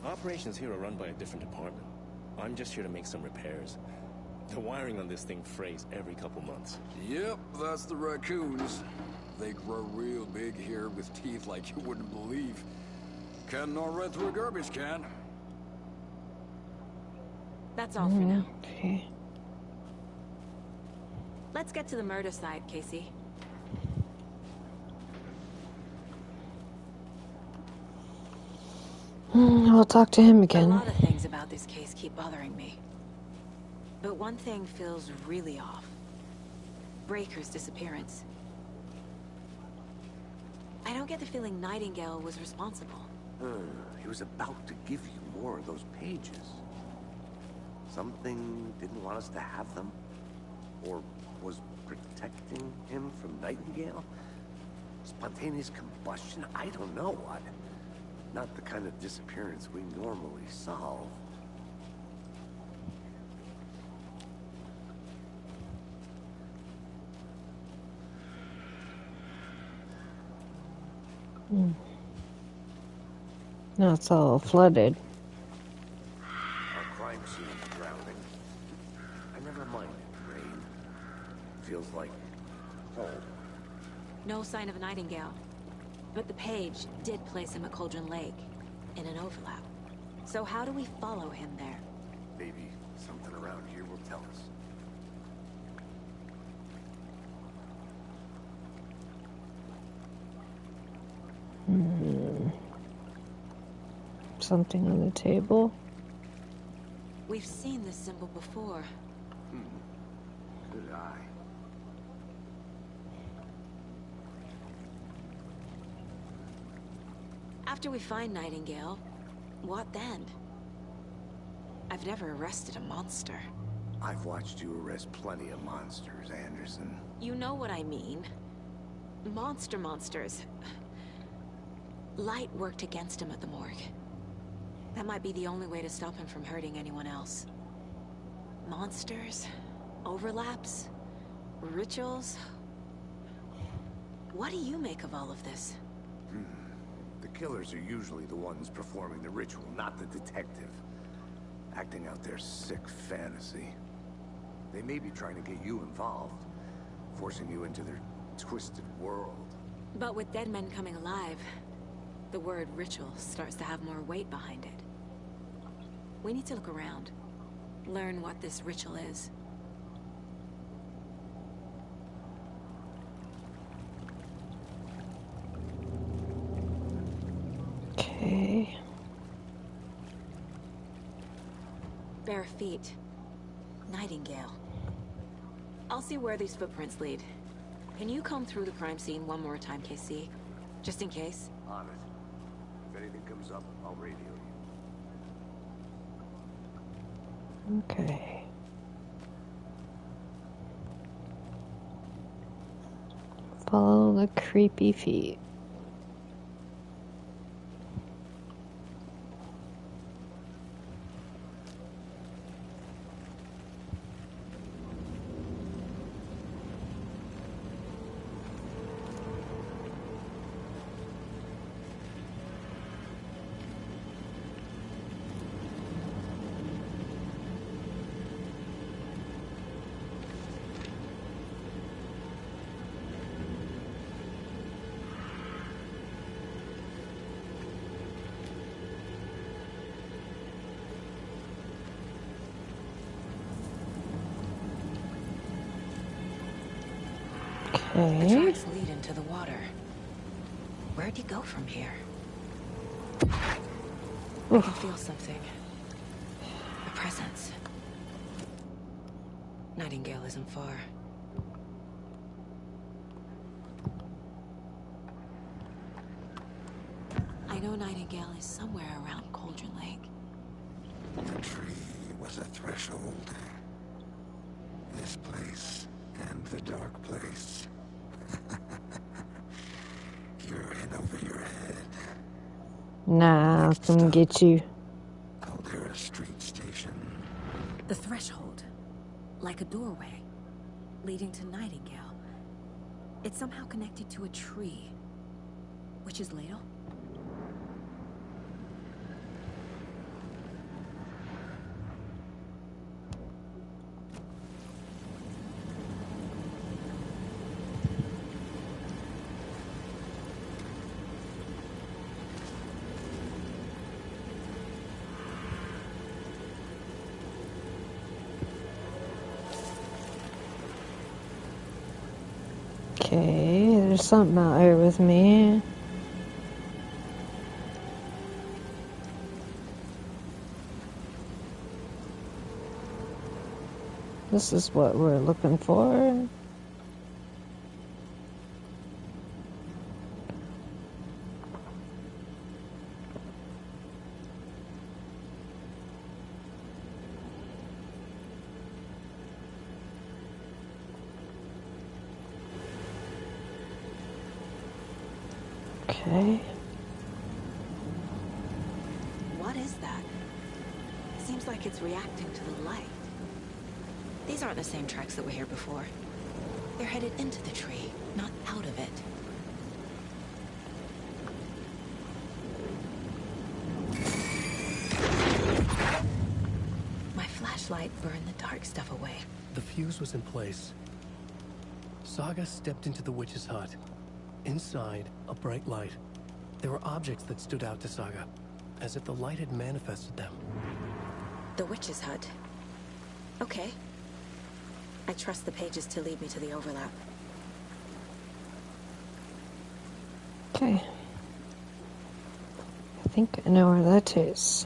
Operations here are run by a different department. I'm just here to make some repairs. The wiring on this thing frays every couple months. Yep, that's the raccoons. They grow real big here with teeth like you wouldn't believe. Can nor right through a garbage can. That's all for now. Okay. Let's get to the murder side, Casey. I'll talk to him A again. lot of things about this case keep bothering me. But one thing feels really off. Breaker's disappearance. I don't get the feeling Nightingale was responsible. He was about to give you more of those pages. Something didn't want us to have them? Or was protecting him from Nightingale? Spontaneous combustion? I don't know what. Not the kind of disappearance we normally solve. Now it's all flooded. Our crime scene is drowning. I never minded rain. Feels like home. No sign of Nightingale. But the page did place him at Cauldron Lake, in an overlap. So how do we follow him there? Maybe something around here will tell us. Something on the table. We've seen this symbol before. Good eye. After we find Nightingale, what then? I've never arrested a monster. I've watched you arrest plenty of monsters, Anderson. You know what I mean. Monsters. Light worked against him at the morgue. That might be the only way to stop him from hurting anyone else. Monsters? Overlaps? Rituals? What do you make of all of this? The killers are usually the ones performing the ritual, not the detective. Acting out their sick fantasy. They may be trying to get you involved, forcing you into their twisted world. But with dead men coming alive, the word ritual starts to have more weight behind it. We need to look around. Learn what this ritual is. Okay. Bare feet. Nightingale. I'll see where these footprints lead. Can you comb through the crime scene one more time, KC? Just in case? On it. If anything comes up, I'll radio you. Okay. Follow the creepy feet. The Okay. tracks lead into the water. Where'd you go from here? I can feel something. A presence. Nightingale isn't far. I know Nightingale is somewhere around Cauldron Lake. The tree was a threshold. This place and the dark place. You're in over your head. Nah, I'll come get you. Caldera Street Station. The threshold. Like a doorway. Leading to Nightingale. It's somehow connected to a tree. Witch's Ladle? Okay, there's something out here with me. This is what we're looking for. Okay. What is that? Seems like it's reacting to the light. These aren't the same tracks that were here before. They're headed into the tree, not out of it. My flashlight burned the dark stuff away. The fuse was in place. Saga stepped into the witch's hut. Inside, a bright light. There were objects that stood out to Saga, as if the light had manifested them. The witch's hut. Okay. I trust the pages to lead me to the overlap. Okay. I think I know where that is.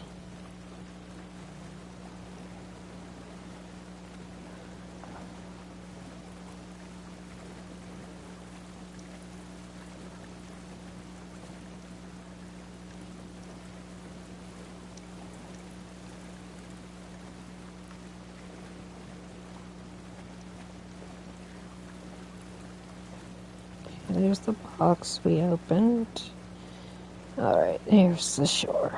There's the box we opened. Alright, here's the shore.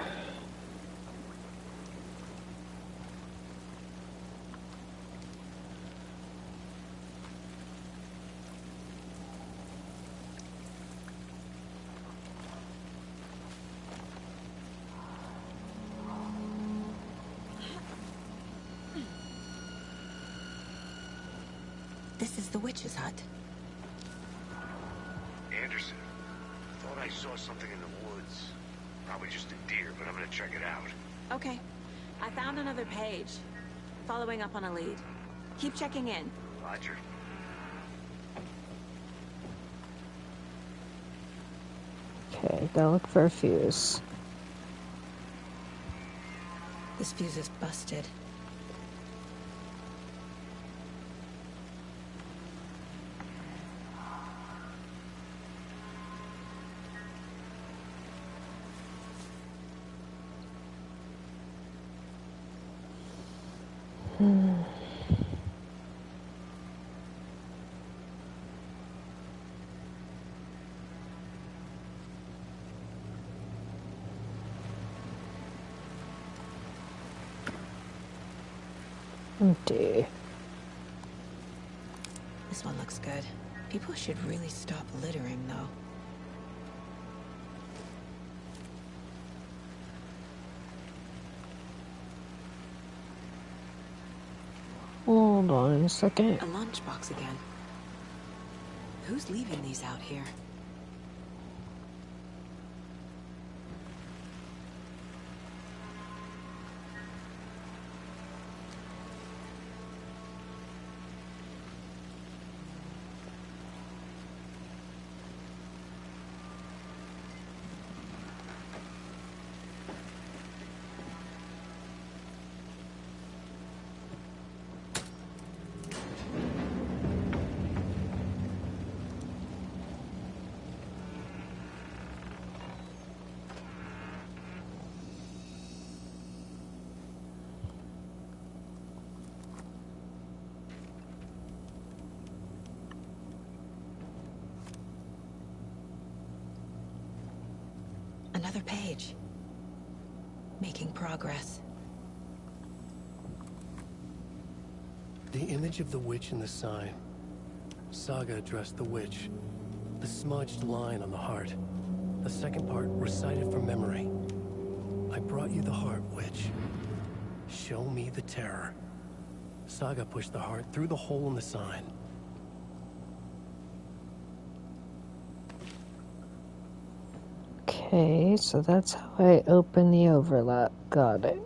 This is the witch's hut. Anderson, thought I saw something in the woods. Probably just a deer, but I'm gonna check it out. Okay. I found another page. Following up on a lead. Keep checking in. Roger. Okay, gotta look for a fuse. This fuse is busted. Empty. This one looks good. People should really stop littering, though. Hold on a second. A lunchbox again. Who's leaving these out here? Another page. Making progress. The image of the witch in the sign. Saga addressed the witch. The smudged line on the heart. The second part recited from memory. I brought you the heart, witch. Show me the terror. Saga pushed the heart through the hole in the sign. Okay, so that's how I open the overlap. Got it.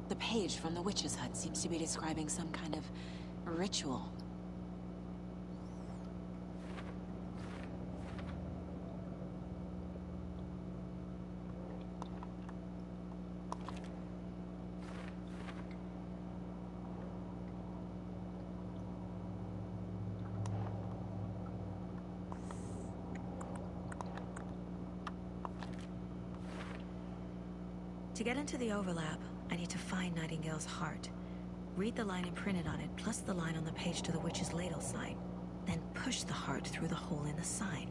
The page from the witch's hut seems to be describing some kind of ritual. To get into the overlap, I need to find Nightingale's heart. Read the line imprinted on it, plus the line on the page to the witch's ladle sign. Then push the heart through the hole in the sign.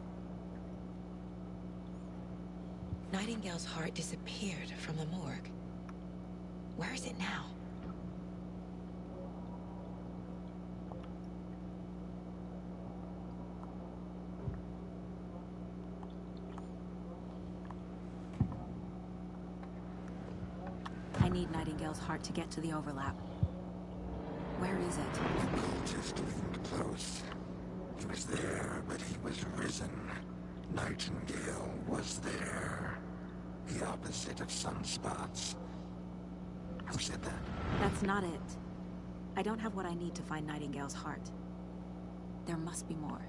Nightingale's heart disappeared from the morgue. Where is it now? I need Nightingale's heart to get to the overlap. Where is it? The cultist leaned close. He was there, but he was risen. Nightingale was there. The opposite of sunspots. Who said that? That's not it. I don't have what I need to find Nightingale's heart. There must be more.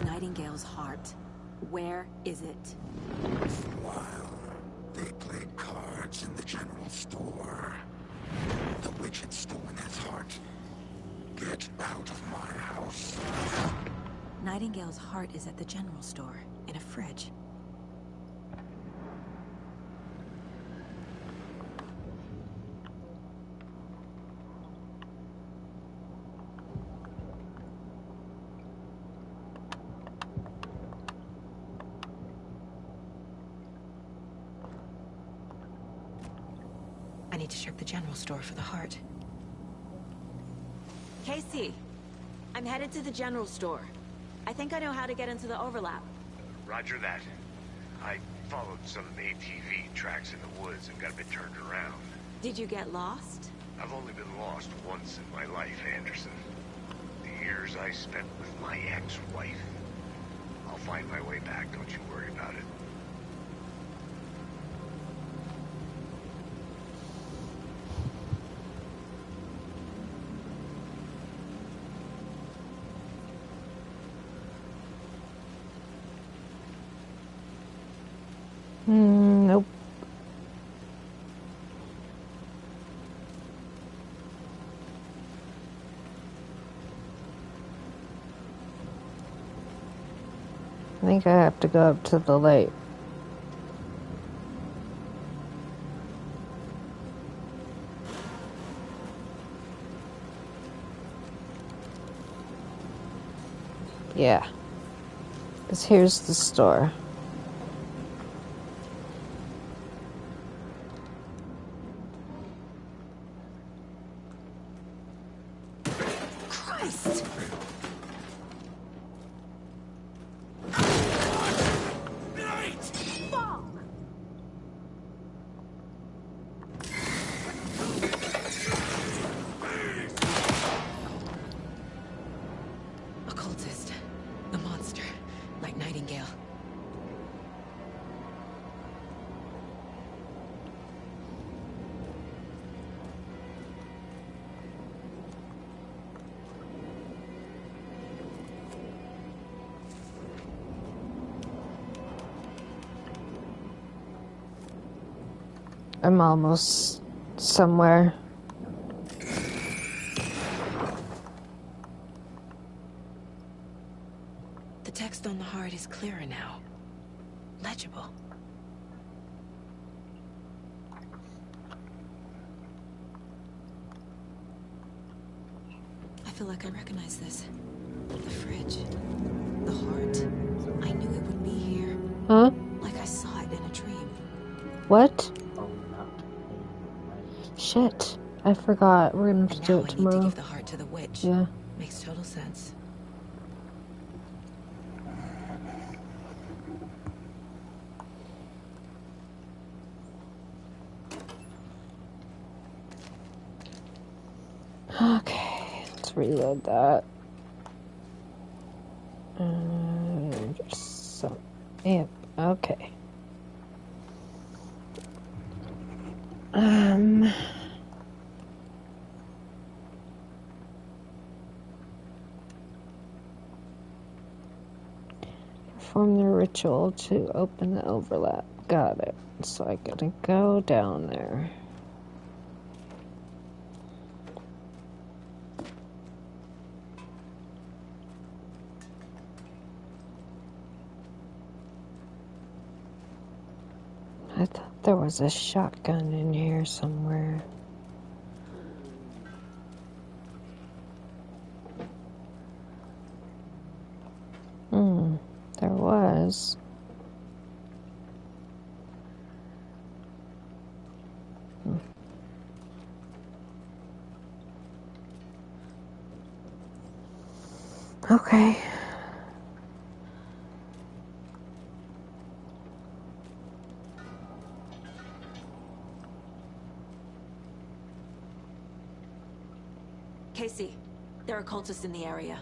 Nightingale's heart. Where is it? For a while, they played cards in the general store. The witch had stolen his heart. Get out of my house. Nightingale's heart is at the general store, in a fridge. I need to check the general store for the heart. Casey, I'm headed to the general store. I think I know how to get into the overlap. Roger that. I followed some ATV tracks in the woods and got a bit turned around. Did you get lost? I've only been lost once in my life, Anderson. The years I spent with my ex-wife. I'll find my way back, don't you worry about it. Nope. I think I have to go up to the lake. Yeah. Because here's the store. I'm almost somewhere. The text on the heart is clearer now. Legible. I feel like I recognize this. The fridge. The heart. I knew it would be here. Huh? Like I saw it in a dream. What? Shit. I forgot. We're gonna have to do it tomorrow. I need to give the heart to the witch. Yeah. Makes total sense. Okay, let's reload that. Just so, yep, okay. Perform the ritual to open the overlap. Got it. So I gotta go down there. I thought there was a shotgun in here somewhere. There was. Okay. Casey, there are cultists in the area.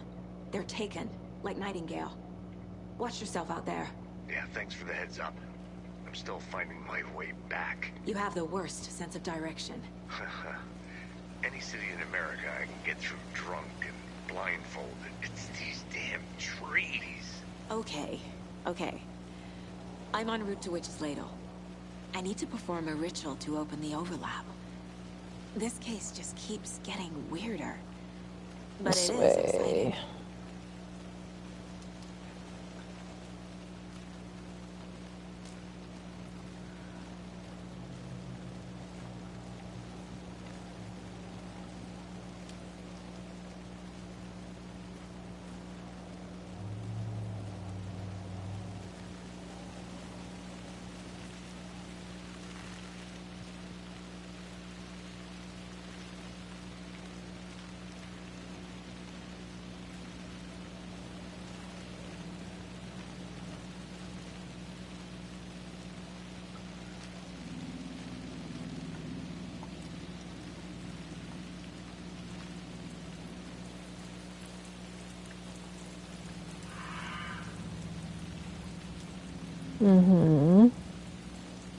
They're taken, like Nightingale. Watch yourself out there. Yeah, thanks for the heads up. I'm still finding my way back. You have the worst sense of direction. Any city in America I can get through drunk and blindfolded. It's these damn trees. Okay. I'm en route to Witch's Ladle. I need to perform a ritual to open the overlap. This case just keeps getting weirder. But This it is way. exciting.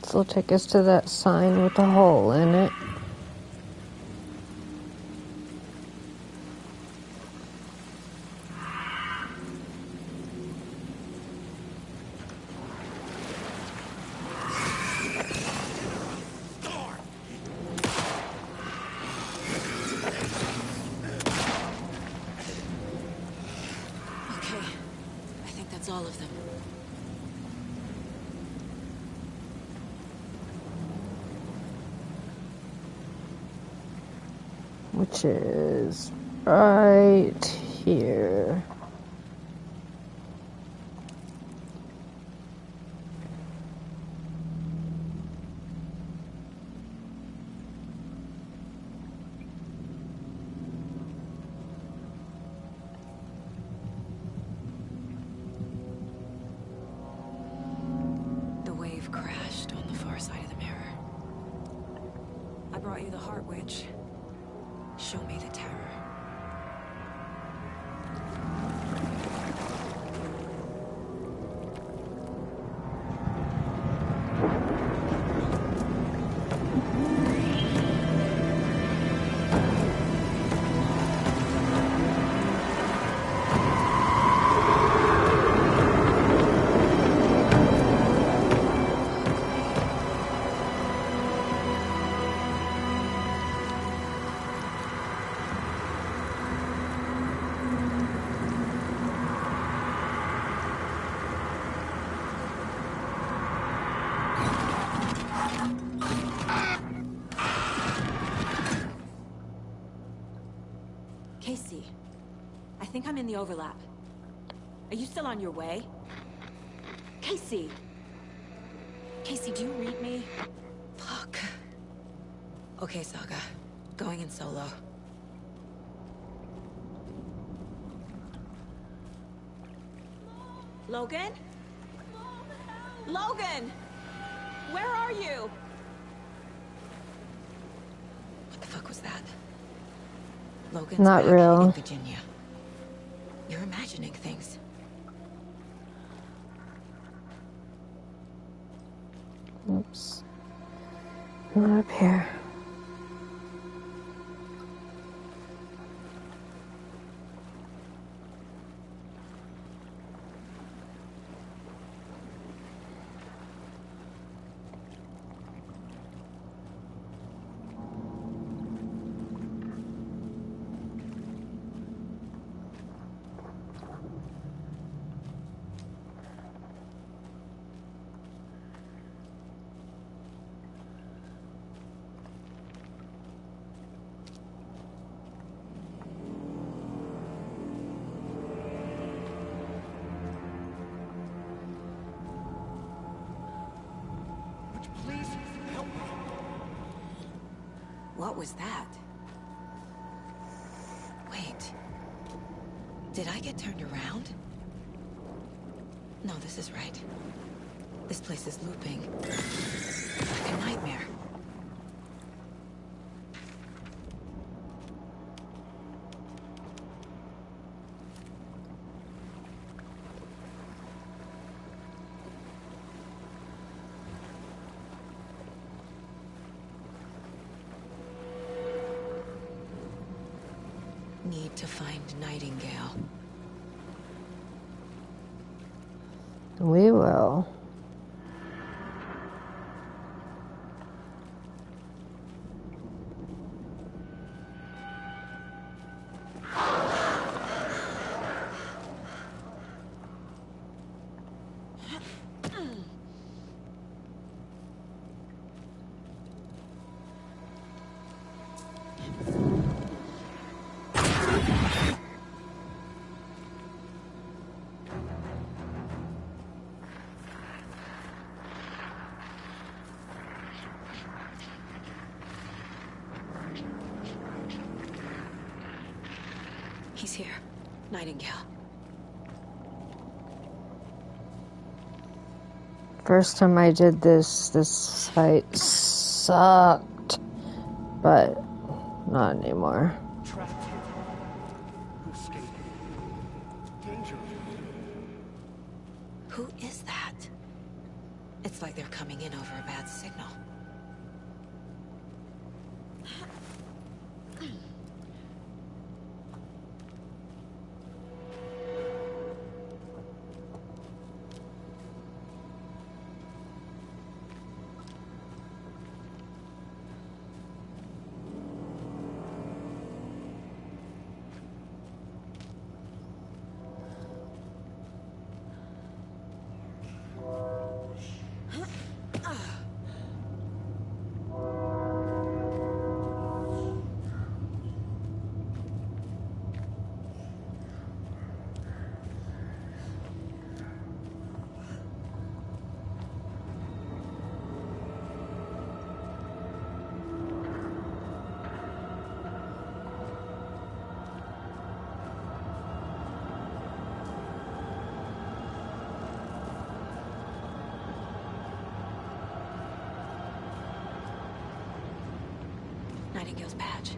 This will take us to that sign with a hole in it. Okay. I think that's all of them. Which is right here. The wave crashed on the far side of the mirror. I brought you the Heart Witch. Show me the terror. Casey, I think I'm in the overlap. Are you still on your way? Casey! Casey, do you read me? Fuck. Okay, Saga. Going in solo. Logan? Logan! Where are you? What the fuck was that? Logan's Not back real. in Virginia. You're imagining things. Oops. Not up here. What was that? Wait. Did I get turned around? No, this is right. This place is looping. Like a nightmare. Need to find Nightingale. We will. He's here. Nightingale. First time I did this fight sucked, but not anymore. Trapped here. Who escaped? Danger. Who is that? It's like they're coming in over a bad signal. Nightingale's badge.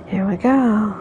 Here we go.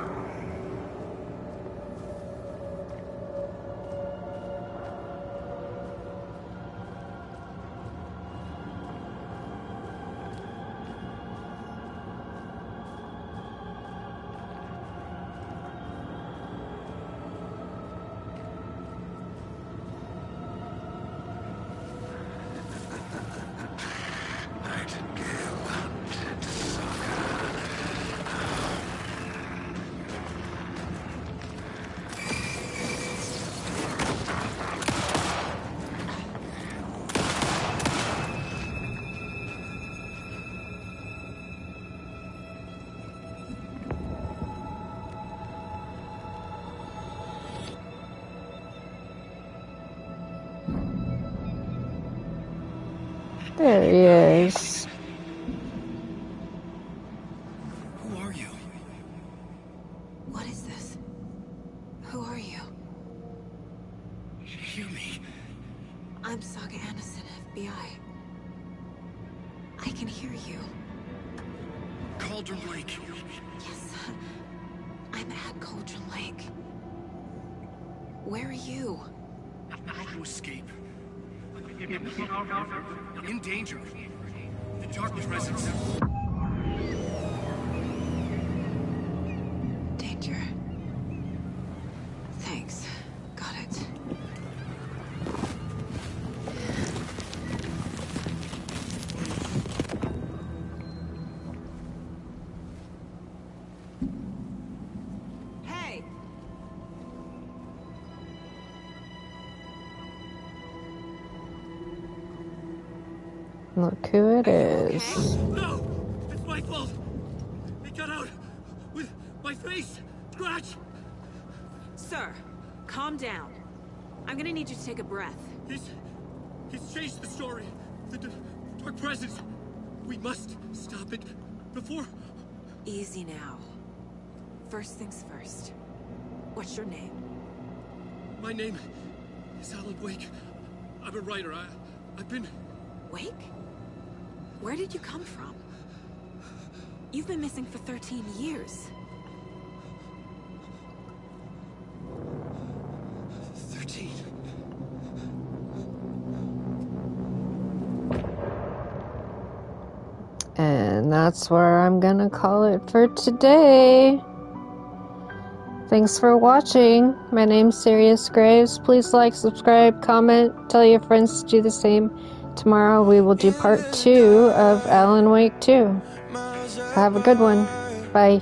There he is. Who are you? What is this? Who are you? Hear me. I'm Saga Anderson, FBI. I can hear you. Cauldron Lake. Yes. I'm at Cauldron Lake. Where are you? How to escape. In danger. The dark presence. Danger. Thanks. Got it. Hey! Look who it is. No! It's my fault! It got out! With my face! Scratch! Sir, calm down. I'm gonna need you to take a breath. He's changed the story. The dark presence. We must stop it before... Easy now. First things first. What's your name? My name is Alan Wake. I'm a writer. I've been... Wake? Where did you come from? You've been missing for 13 years. 13. And that's where I'm gonna call it for today. Thanks for watching. My name's Sirius Graves. Please like, subscribe, comment, tell your friends to do the same. Tomorrow we will do part 2 of Alan Wake 2. Have a good one. Bye.